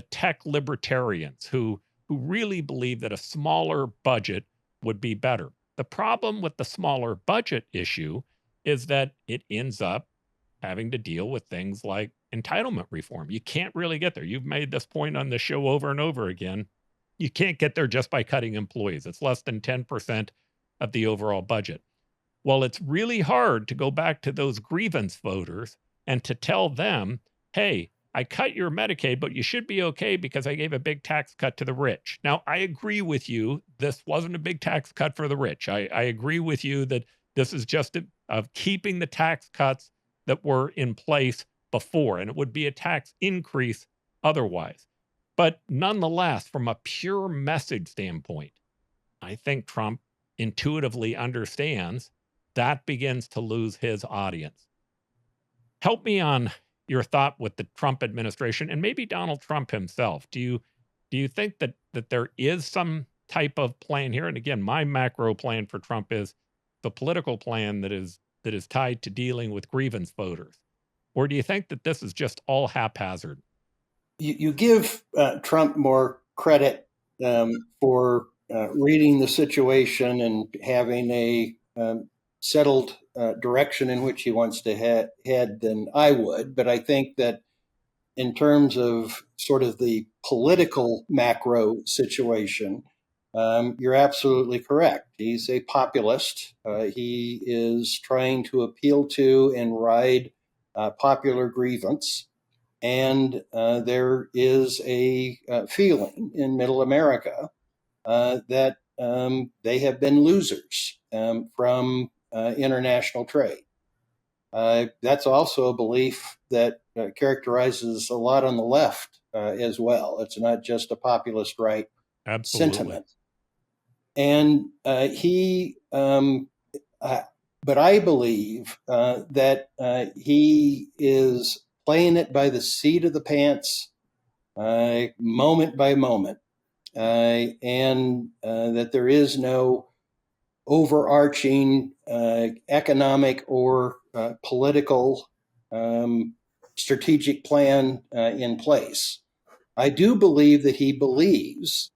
tech libertarians who really believe that a smaller budget would be better. The problem with the smaller budget issue is that it ends up having to deal with things like entitlement reform. You can't really get there. You've made this point on the show over and over again. You can't get there just by cutting employees. It's less than 10% of the overall budget. Well, it's really hard to go back to those grievance voters and to tell them, hey, I cut your Medicaid, but you should be okay because I gave a big tax cut to the rich. Now, I agree with you. This wasn't a big tax cut for the rich. I agree with you that this is just of keeping the tax cuts that were in place before, and it would be a tax increase otherwise. But nonetheless, from a pure message standpoint, I think Trump intuitively understands that begins to lose his audience. Help me on your thought with the Trump administration and maybe Donald Trump himself. Do you think that there is some type of plan here? And again, my macro plan for Trump is the political plan that is tied to dealing with grievance voters. Or do you think that this is just all haphazard? You give Trump more credit for reading the situation and having a settled direction in which he wants to head than I would. But I think that in terms of sort of the political macro situation, you're absolutely correct. He's a populist. He is trying to appeal to and ride popular grievance. And there is a feeling in middle America that they have been losers from international trade. That's also a belief that characterizes a lot on the left as well. It's not just a populist right sentiment. And but I believe that he is playing it by the seat of the pants, moment by moment, and that there is no overarching economic or political strategic plan in place. I do believe that he believes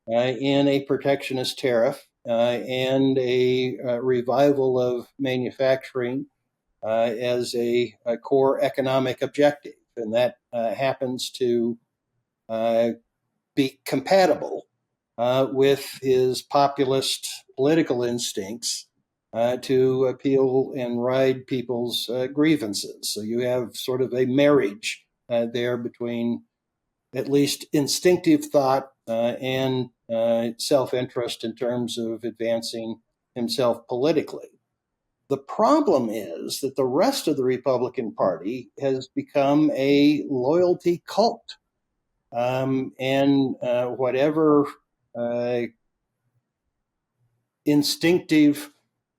in a protectionist tariff and a revival of manufacturing as a core economic objective. And that happens to be compatible with his populist political instincts to appeal and ride people's grievances. So you have sort of a marriage there between at least instinctive thought and self-interest in terms of advancing himself politically. The problem is that the rest of the Republican Party has become a loyalty cult. And whatever instinctive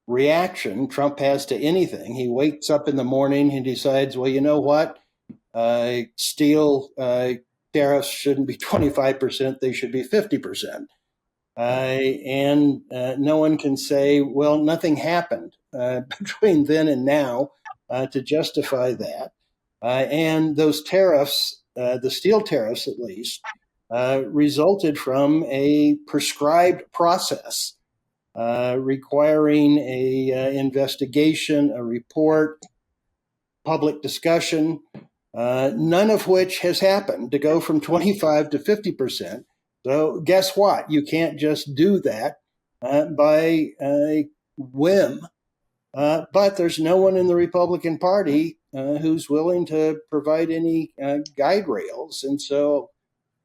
reaction Trump has to anything, he wakes up in the morning and decides, well, you know what? Steel tariffs shouldn't be 25%, they should be 50%. And no one can say, well, nothing happened between then and now to justify that. And those tariffs, the steel tariffs at least, resulted from a prescribed process requiring a investigation, a report, public discussion, none of which has happened. To go from 25 to 50% So guess what? You can't just do that by whim. But there's no one in the Republican Party who's willing to provide any guide rails. And so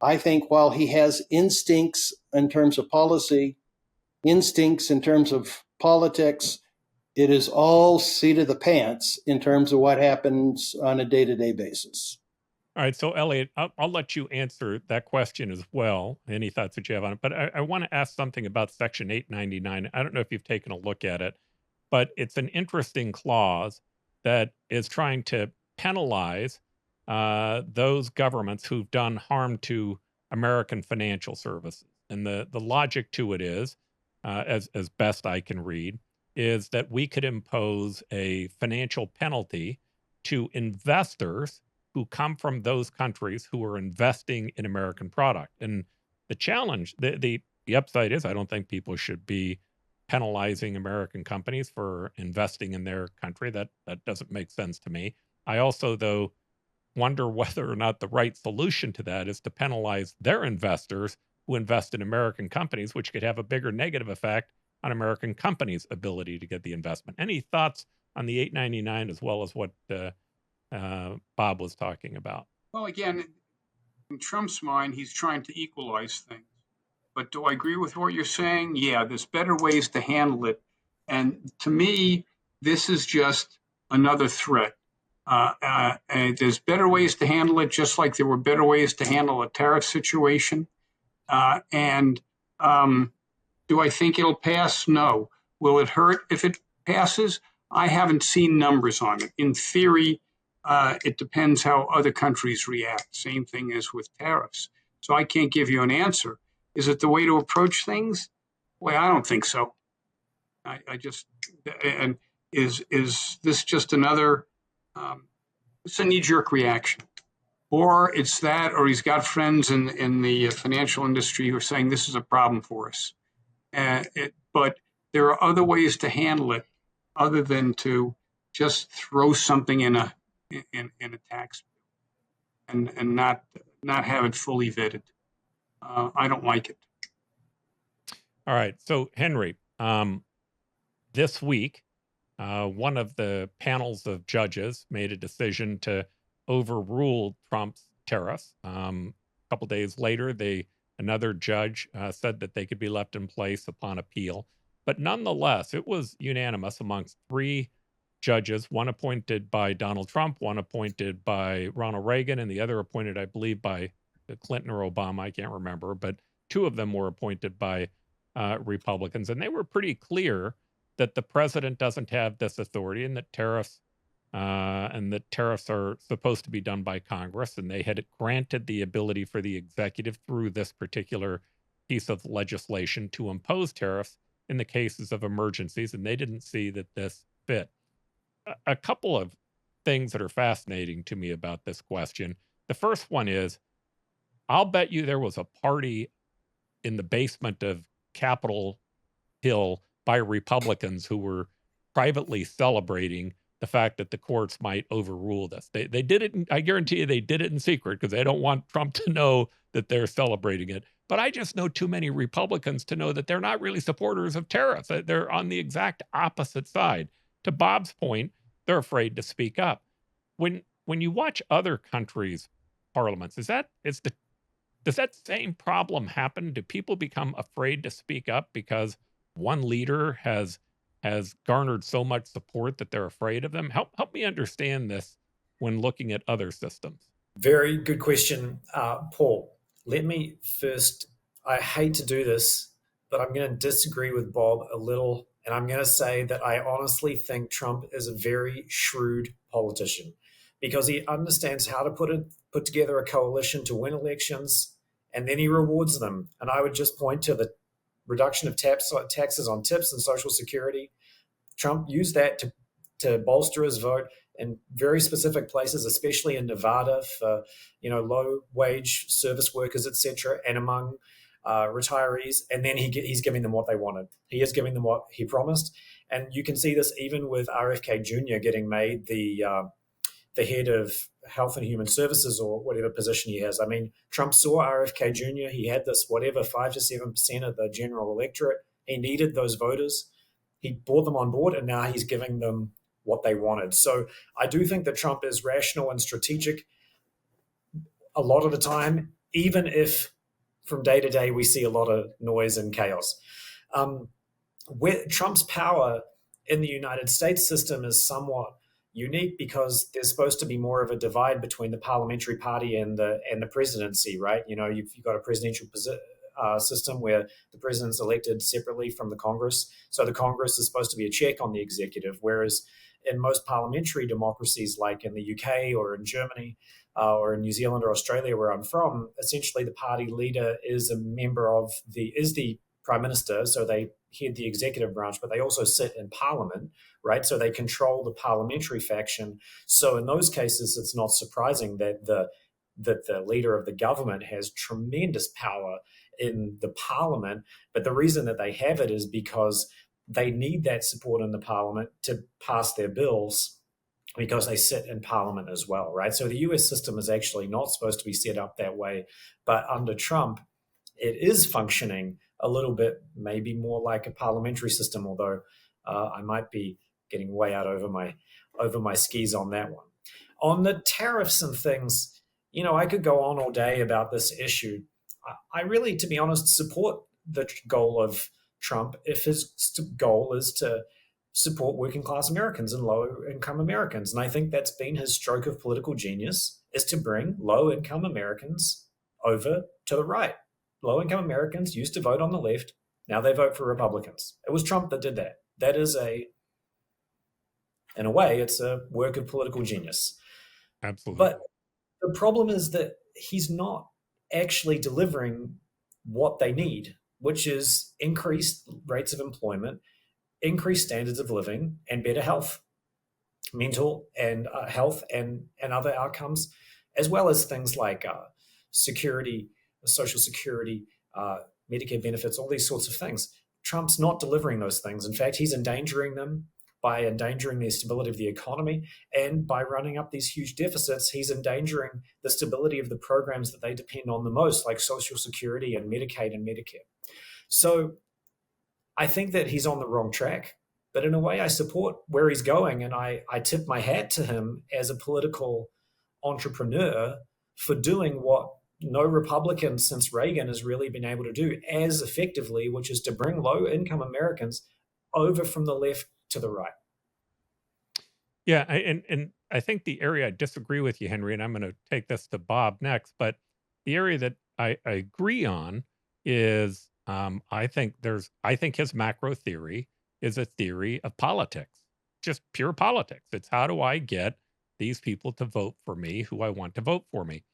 I think while he has instincts in terms of policy, instincts in terms of politics, it is all seat of the pants in terms of what happens on a day-to-day basis. All right, so Elliott, I'll let you answer that question as well. Any thoughts that you have on it? But I want to ask something about Section 899. I don't know if you've taken a look at it, but it's an interesting clause that is trying to penalize those governments who've done harm to American financial services. And the logic to it is, as best I can read, is that we could impose a financial penalty to investors who come from those countries who are investing in American product. And the challenge, the upside is, I don't think people should be penalizing American companies for investing in their country. That doesn't make sense to me. I also, though, wonder whether or not the right solution to that is to penalize their investors who invest in American companies, which could have a bigger negative effect on American companies' ability to get the investment. Any thoughts on the 899 as well as what Bob was talking about? Well, again, in Trump's mind, he's trying to equalize things. But do I agree with what you're saying? Yeah, there's better ways to handle it. And to me, this is just another threat. And there's better ways to handle it, just like there were better ways to handle a tariff situation. And do I think it'll pass? No. Will it hurt if it passes? I haven't seen numbers on it. In theory, it depends how other countries react. Same thing as with tariffs. So I can't give you an answer. Is it the way to approach things? Well, I don't think so. And is this just another, it's a knee-jerk reaction. Or it's that, or he's got friends in the financial industry who are saying this is a problem for us. But there are other ways to handle it other than to just throw something in a tax bill and not have it fully vetted. I don't like it. All right. So, Henry, this week, one of the panels of judges made a decision to overrule Trump's tariffs. A couple days later, another judge said that they could be left in place upon appeal. But nonetheless, it was unanimous amongst three judges, one appointed by Donald Trump, one appointed by Ronald Reagan, and the other appointed, I believe, by Clinton or Obama. I can't remember, but two of them were appointed by Republicans. And they were pretty clear that the president doesn't have this authority and that tariffs are supposed to be done by Congress. And they had granted the ability for the executive through this particular piece of legislation to impose tariffs in the cases of emergencies. And they didn't see that this fit. A couple of things that are fascinating to me about this question. The first one is, I'll bet you there was a party in the basement of Capitol Hill by Republicans who were privately celebrating the fact that the courts might overrule this. They did it, I guarantee you they did it in secret because they don't want Trump to know that they're celebrating it. But I just know too many Republicans to know that they're not really supporters of tariffs. They're on the exact opposite side. To Bob's point, they're afraid to speak up. When you watch other countries' parliaments, does that same problem happen? Do people become afraid to speak up because one leader has garnered so much support that they're afraid of them? Help me understand this when looking at other systems. Very good question, Paul. Let me first, I hate to do this, but I'm going to disagree with Bob a little. And I'm going to say that I honestly think Trump is a very shrewd politician because he understands how to put together a coalition to win elections, and then he rewards them. And I would just point to the reduction of taxes on tips and Social Security. Trump used that to bolster his vote in very specific places, especially in Nevada for low-wage service workers, etc., and among retirees, and then he's giving them what they wanted. He is giving them what he promised, and you can see this even with RFK Jr. getting made the head of Health and Human Services or whatever position he has. I mean, Trump saw RFK Jr. He had this 5 to 7% of the general electorate. He needed those voters. He brought them on board, and now he's giving them what they wanted. So I do think that Trump is rational and strategic a lot of the time, even if from day to day we see a lot of noise and chaos. Trump's power in the United States system is somewhat unique because there's supposed to be more of a divide between the parliamentary party and the presidency, right? You've got a presidential system where the president's elected separately from the Congress. So the Congress is supposed to be a check on the executive, whereas in most parliamentary democracies, like in the UK or in Germany or in New Zealand or Australia, where I'm from, essentially the party leader is a member of the prime minister. So they head the executive branch, but they also sit in parliament, right? So they control the parliamentary faction. So in those cases, it's not surprising that the leader of the government has tremendous power in the parliament. But the reason that they have it is because they need that support in the parliament to pass their bills, because they sit in parliament as well, right? So the US system is actually not supposed to be set up that way. But under Trump, it is functioning a little bit, maybe more like a parliamentary system, although I might be getting way out over my skis on that one. On the tariffs and things, I could go on all day about this issue. I really, to be honest, support the goal of Trump if his goal is to support working class Americans and low income Americans. And I think that's been his stroke of political genius, is to bring low income Americans over to the right. Low income Americans used to vote on the left. Now they vote for Republicans. It was Trump that did that. That is in a way, it's a work of political genius. Absolutely. But the problem is that he's not actually delivering what they need, which is increased rates of employment, increased standards of living, and better health, mental and health and other outcomes, as well as things like security, Social Security, Medicare benefits, all these sorts of things. Trump's not delivering those things. In fact, he's endangering them by endangering the stability of the economy, and by running up these huge deficits, he's endangering the stability of the programs that they depend on the most, like Social Security and Medicaid and Medicare. So I think that he's on the wrong track, but in a way I support where he's going, and I tip my hat to him as a political entrepreneur for doing what no Republican since Reagan has really been able to do as effectively, which is to bring low-income Americans over from the left to the right. Yeah, and I think the area I disagree with you, Henry, and I'm going to take this to Bob next, but the area that I agree on is I think his macro theory is a theory of politics, just pure politics. It's how do I get these people to vote for me who I want to vote for me.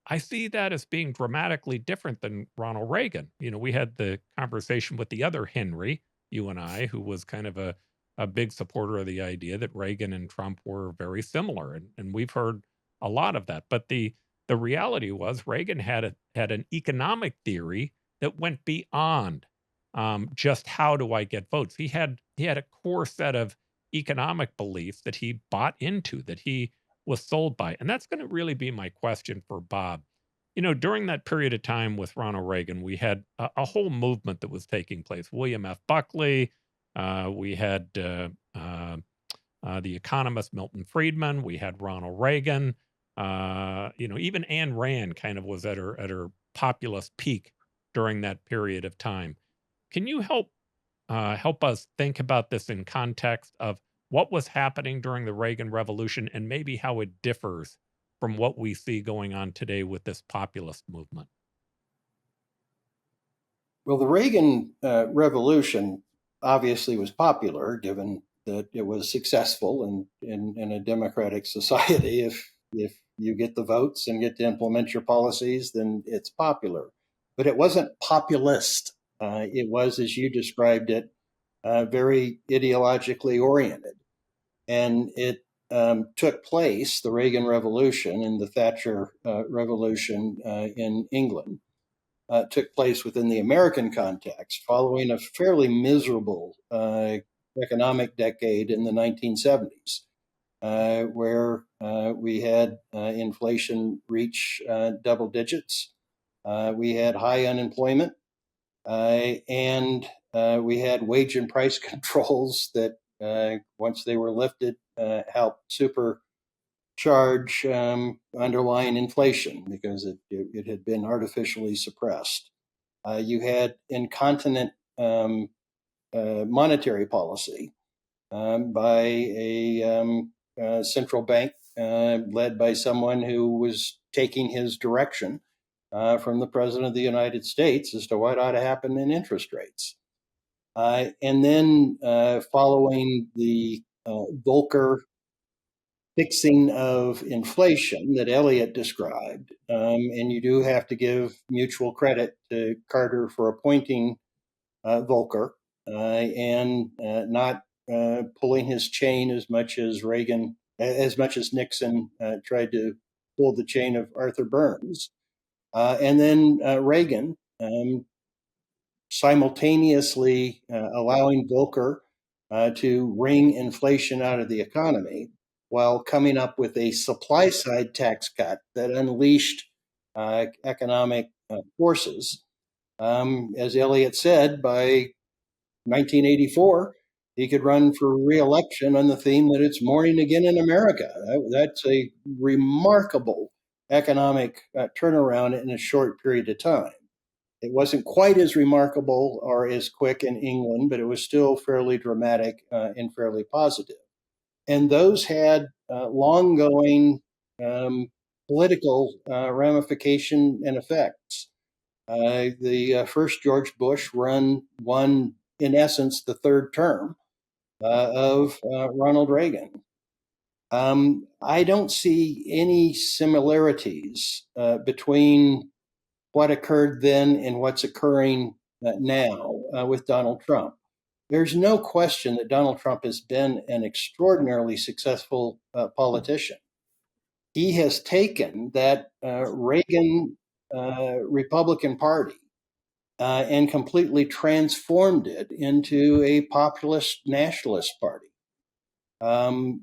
I see that as being dramatically different than Ronald Reagan. We had the conversation with the other Henry, you and I, who was kind of a big supporter of the idea that Reagan and Trump were very similar. And we've heard a lot of that. But the reality was Reagan had an economic theory that went beyond just how do I get votes. He had a core set of economic beliefs that he bought into, that he was sold by. And that's going to really be my question for Bob. During that period of time with Ronald Reagan, we had a whole movement that was taking place. William F. Buckley, we had the economist Milton Friedman, we had Ronald Reagan, even Ayn Rand kind of was at her populist peak during that period of time. Can you help us think about this in context of what was happening during the Reagan Revolution and maybe how it differs from what we see going on today with this populist movement? Well, the Reagan Revolution obviously was popular, given that it was successful in a democratic society. If you get the votes and get to implement your policies, then it's popular. But it wasn't populist. It was, as you described it, very ideologically oriented. And it took place, the Reagan Revolution and the Thatcher Revolution in England, took place within the American context, following a fairly miserable economic decade in the 1970s. where we had inflation reach double digits. We had high unemployment, and we had wage and price controls that, once they were lifted, helped supercharge underlying inflation because it had been artificially suppressed. You had incontinent monetary policy by a central bank led by someone who was taking his direction from the President of the United States as to what ought to happen in interest rates. And then following the Volcker fixing of inflation that Elliott described, and you do have to give mutual credit to Carter for appointing Volcker and not pulling his chain as much as Nixon tried to pull the chain of Arthur Burns. And then Reagan simultaneously allowing Volcker to wring inflation out of the economy while coming up with a supply side tax cut that unleashed economic forces. As Elliott said, by 1984, he could run for re-election on the theme that it's morning again in America. That's a remarkable economic turnaround in a short period of time. It wasn't quite as remarkable or as quick in England, but it was still fairly dramatic and fairly positive. And those had long-going political ramification and effects. The first George Bush won, in essence, the third term of Ronald Reagan. I don't see any similarities between what occurred then and what's occurring now with Donald Trump. There's no question that Donald Trump has been an extraordinarily successful politician. He has taken that Reagan Republican Party and completely transformed it into a populist nationalist party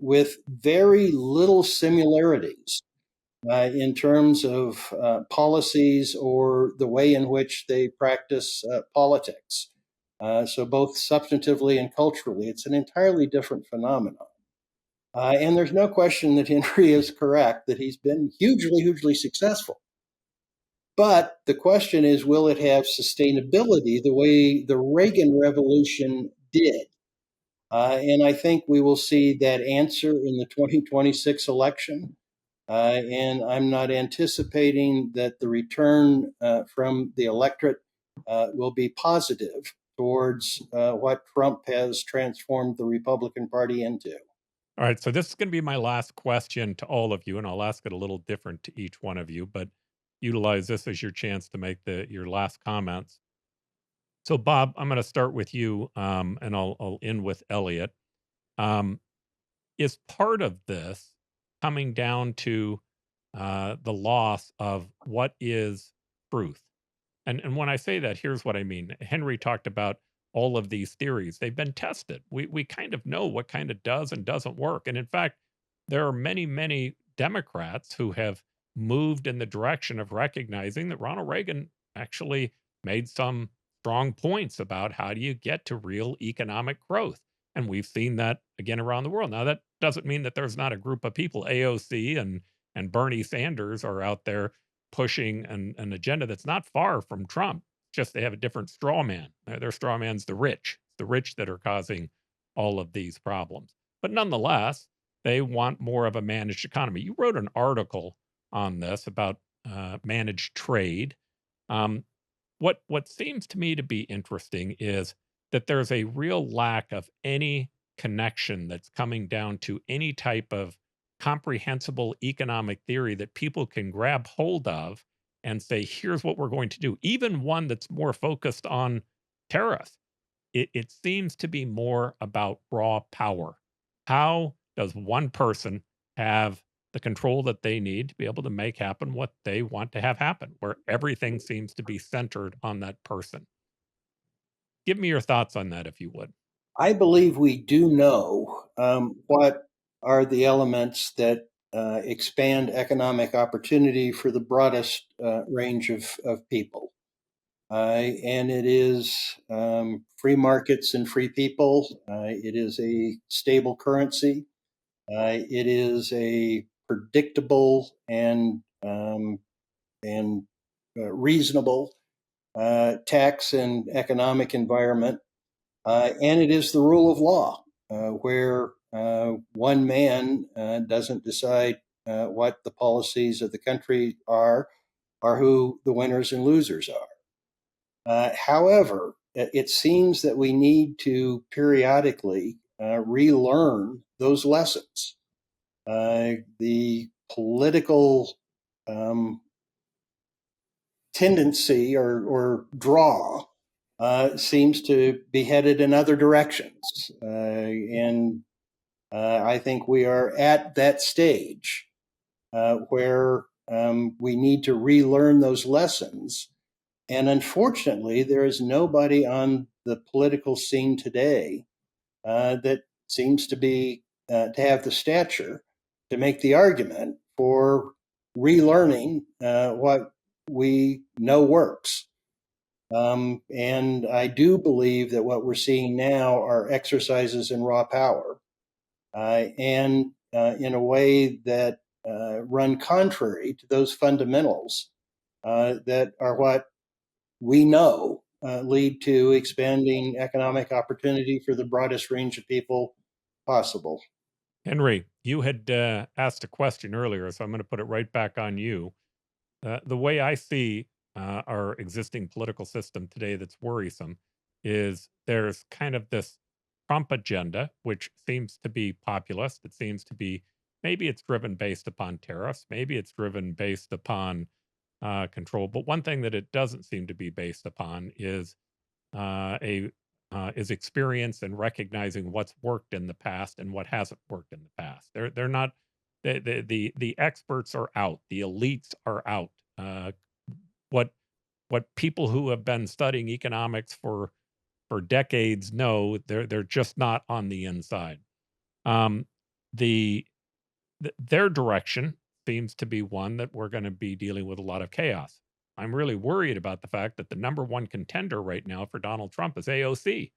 with very little similarities in terms of policies or the way in which they practice politics. So both substantively and culturally, it's an entirely different phenomenon. And there's no question that Henry is correct, that he's been hugely, hugely successful. But the question is, will it have sustainability the way the Reagan Revolution did? And I think we will see that answer in the 2026 election. And I'm not anticipating that the return from the electorate will be positive towards what Trump has transformed the Republican Party into. All right, so this is going to be my last question to all of you, and I'll ask it a little different to each one of you, but utilize this as your chance to make your last comments. So, Bob, I'm going to start with you, and I'll end with Elliott. Is part of this coming down to the loss of what is truth? And when I say that, here's what I mean. Henry talked about all of these theories. They've been tested. We kind of know what kind of does and doesn't work. And in fact, there are many, many Democrats who have moved in the direction of recognizing that Ronald Reagan actually made some strong points about how do you get to real economic growth. And we've seen that again around the world. Now, that doesn't mean that there's not a group of people, AOC and Bernie Sanders, are out there pushing an agenda that's not far from Trump. Just they have a different straw man. Their straw man's the rich. It's the rich that are causing all of these problems. But nonetheless, they want more of a managed economy. You wrote an article on this about managed trade. What seems to me to be interesting is that there's a real lack of any connection that's coming down to any type of comprehensible economic theory that people can grab hold of and say, here's what we're going to do. Even one that's more focused on tariffs. It seems to be more about raw power. How does one person have the control that they need to be able to make happen what they want to have happen, where everything seems to be centered on that person? Give me your thoughts on that, if you would. I believe we do know what are the elements that expand economic opportunity for the broadest range of people. And it is free markets and free people. It is a stable currency. It is a predictable and reasonable tax and economic environment. And it is the rule of law, where one man doesn't decide what the policies of the country are or who the winners and losers are. However, it seems that we need to periodically relearn those lessons. The political tendency or draw seems to be headed in other directions. And I think we are at that stage where we need to relearn those lessons. And unfortunately, there is nobody on the political scene today that seems to be to have the stature to make the argument for relearning what we know works. And I do believe that what we're seeing now are exercises in raw power, and in a way that run contrary to those fundamentals that are what we know lead to expanding economic opportunity for the broadest range of people possible. Henry, you had asked a question earlier, so I'm going to put it right back on you. The way I see our existing political system today that's worrisome is there's kind of this Trump agenda, which seems to be populist. It seems to be, maybe it's driven based upon tariffs, maybe it's driven based upon control. But one thing that it doesn't seem to be based upon is is experience and recognizing what's worked in the past and what hasn't worked in the past. They're not, the experts are out, the elites are out. What people who have been studying economics for decades know, they're just not on the inside. Their direction seems to be one that we're going to be dealing with a lot of chaos. I'm really worried about the fact that the number one contender right now for Donald Trump is AOC.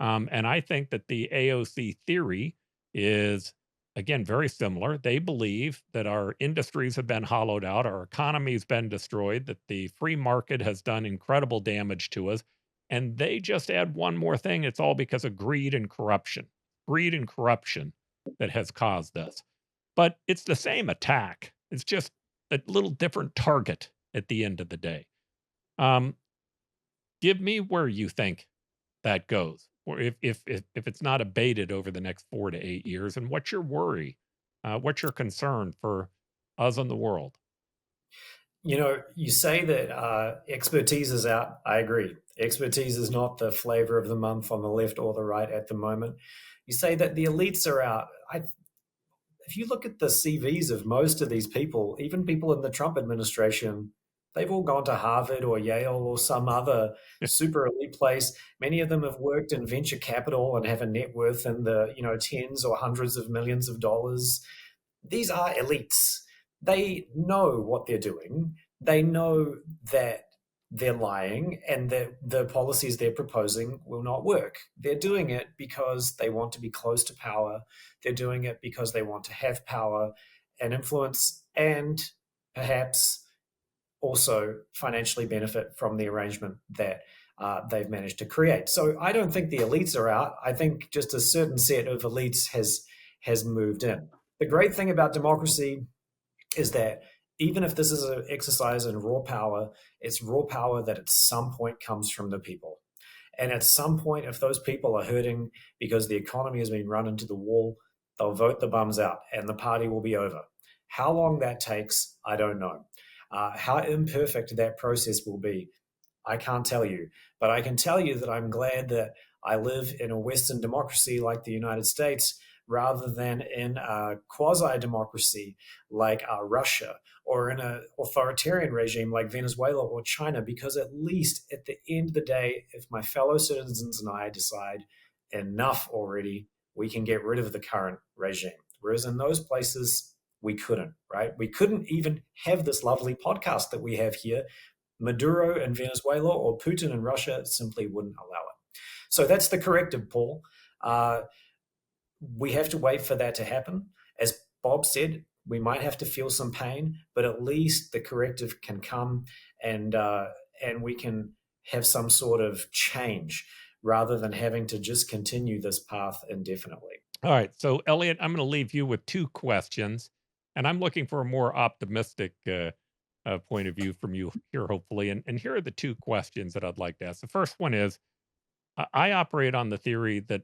And I think that the AOC theory is, again, very similar. They believe that our industries have been hollowed out, our economy's been destroyed, that the free market has done incredible damage to us. And they just add one more thing. It's all because of greed and corruption. Greed and corruption that has caused this. But it's the same attack. It's just a little different target at the end of the day. Give me where you think that goes, or if it's not abated over the next 4 to 8 years, and what's your worry? What's your concern for us and the world? You know, you say that expertise is out. I agree. Expertise is not the flavor of the month on the left or the right at the moment. You say that the elites are out. If you look at the CVs of most of these people, even people in the Trump administration, they've all gone to Harvard or Yale or some other super elite place. Many of them have worked in venture capital and have a net worth in the tens or hundreds of millions of dollars. These are elites. They know what they're doing. They know that they're lying and that the policies they're proposing will not work. They're doing it because they want to be close to power. They're doing it because they want to have power and influence, and perhaps also financially benefit from the arrangement that they've managed to create. So I don't think the elites are out. I think just a certain set of elites has moved in. The great thing about democracy is that even if this is an exercise in raw power, it's raw power that at some point comes from the people. And at some point, if those people are hurting because the economy has been run into the wall, they'll vote the bums out and the party will be over. How long that takes, I don't know. How imperfect that process will be, I can't tell you. But I can tell you that I'm glad that I live in a Western democracy like the United States rather than in a quasi-democracy like Russia or in an authoritarian regime like Venezuela or China, because at least at the end of the day, if my fellow citizens and I decide enough already, we can get rid of the current regime. Whereas in those places, we couldn't, right? We couldn't even have this lovely podcast that we have here. Maduro in Venezuela or Putin in Russia simply wouldn't allow it. So that's the corrective, Paul. We have to wait for that to happen. As Bob said, we might have to feel some pain, but at least the corrective can come and we can have some sort of change rather than having to just continue this path indefinitely. All right. So, Elliott, I'm going to leave you with two questions, and I'm looking for a more optimistic point of view from you here, hopefully. And here are the two questions that I'd like to ask. The first one is, I operate on the theory that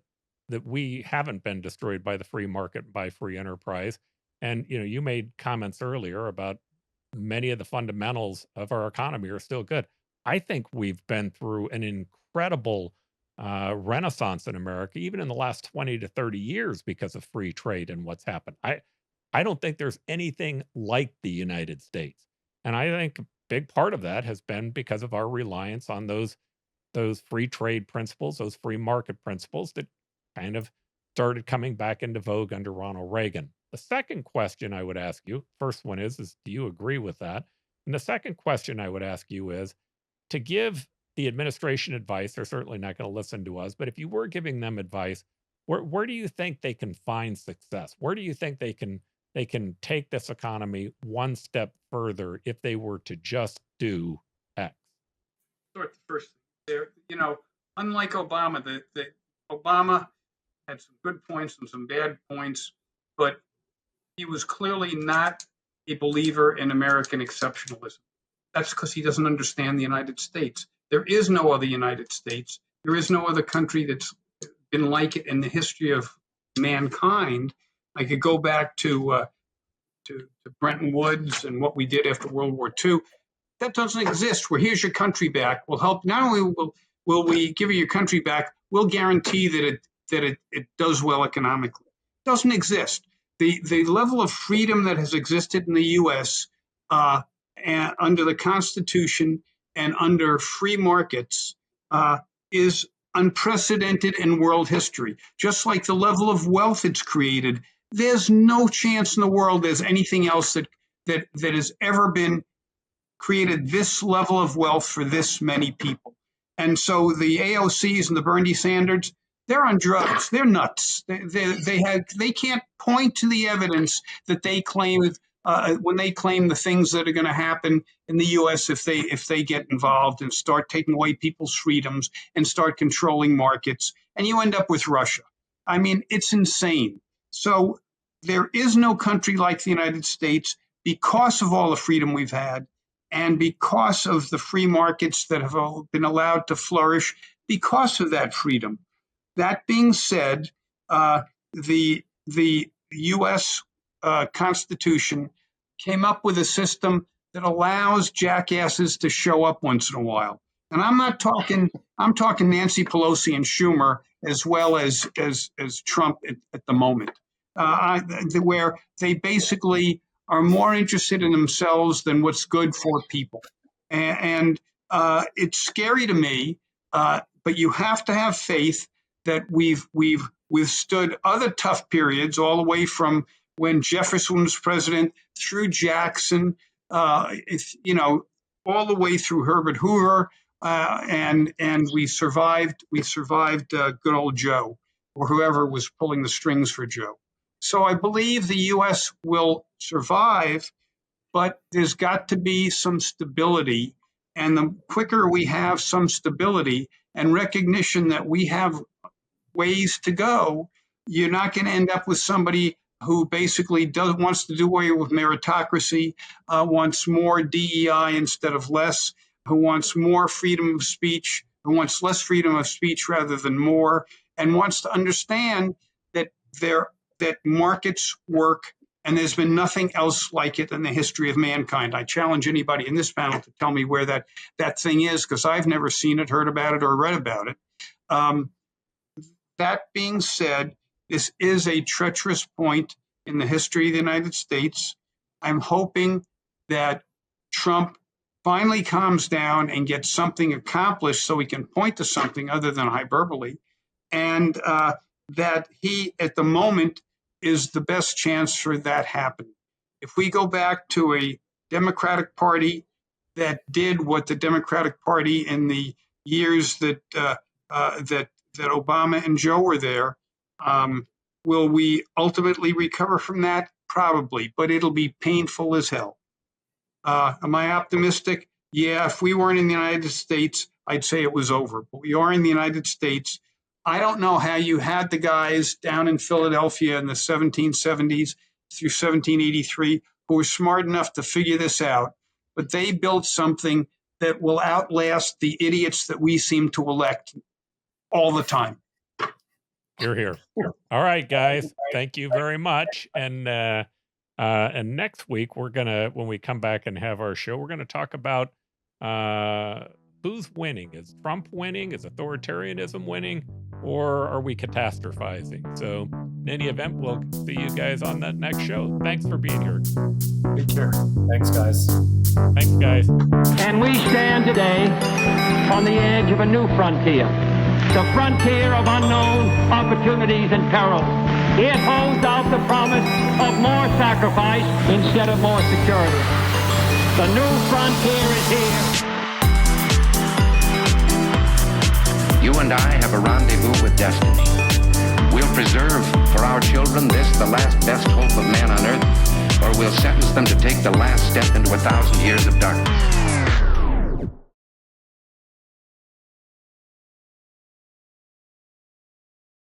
we haven't been destroyed by the free market, by free enterprise. And, you made comments earlier about many of the fundamentals of our economy are still good. I think we've been through an incredible renaissance in America, even in the last 20 to 30 years, because of free trade and what's happened. I don't think there's anything like the United States. And I think a big part of that has been because of our reliance on those free trade principles, those free market principles that kind of started coming back into vogue under Ronald Reagan. The second question I would ask you, first one is do you agree with that? And the second question I would ask you is, to give the administration advice, they're certainly not going to listen to us, but if you were giving them advice, where do you think they can find success? Where do you think they can take this economy one step further if they were to just do X? Start the first thing there. Unlike Obama, the Obama had some good points and some bad points, but he was clearly not a believer in American exceptionalism. That's because he doesn't understand the United States. There is no other United States. There is no other country that's been like it in the history of mankind. I could go back to Bretton Woods and what we did after World War II. That doesn't exist. Where here's your country back. We'll help. Not only will we give you your country back, we'll guarantee that it does well economically. It doesn't exist. The level of freedom that has existed in the U.S. And under the Constitution and under free markets is unprecedented in world history. Just like the level of wealth it's created, there's no chance in the world there's anything else that has ever been created this level of wealth for this many people. And so the AOCs and the Bernie Sanders, they're on drugs. They're nuts. They can't point to the evidence that they claim when they claim the things that are going to happen in the U.S. if they get involved and start taking away people's freedoms and start controlling markets, and you end up with Russia. I mean, it's insane. So there is no country like the United States because of all the freedom we've had and because of the free markets that have been allowed to flourish because of that freedom. That being said, the U.S. Constitution came up with a system that allows jackasses to show up once in a while. And I'm talking Nancy Pelosi and Schumer as well as Trump at the moment, where they basically are more interested in themselves than what's good for people. And it's scary to me, but you have to have faith that we've withstood other tough periods all the way from when Jefferson was president through Jackson, all the way through Herbert Hoover, and we survived good old Joe or whoever was pulling the strings for Joe. So I believe the U.S. will survive, but there's got to be some stability. And the quicker we have some stability and recognition that we have ways to go, you're not going to end up with somebody who basically wants to do away with meritocracy, wants more DEI instead of less, who wants more freedom of speech, who wants less freedom of speech rather than more, and wants to understand that markets work, and there's been nothing else like it in the history of mankind. I challenge anybody in this panel to tell me where that thing is, because I've never seen it, heard about it, or read about it. That being said, this is a treacherous point in the history of the United States. I'm hoping that Trump finally calms down and gets something accomplished so he can point to something other than hyperbole, and that he, at the moment, is the best chance for that happening. If we go back to a Democratic Party that did what the Democratic Party in the years that Obama and Joe were there, will we ultimately recover from that? Probably, but it'll be painful as hell. Am I optimistic? Yeah, if we weren't in the United States, I'd say it was over. But we are in the United States. I don't know how you had the guys down in Philadelphia in the 1770s through 1783 who were smart enough to figure this out, but they built something that will outlast the idiots that we seem to elect all the time. You're here. All right, guys. Thank you very much. And next week when we come back and have our show, we're gonna talk about who's winning. Is Trump winning? Is authoritarianism winning? Or are we catastrophizing? So in any event, we'll see you guys on that next show. Thanks for being here. Take care. Thanks, guys. Thanks, guys. And we stand today on the edge of a new frontier, the frontier of unknown opportunities and perils. It holds out the promise of more sacrifice instead of more security. The new frontier is here. You and I have a rendezvous with destiny. We'll preserve for our children this, the last best hope of man on earth, or we'll sentence them to take the last step into 1,000 years of darkness.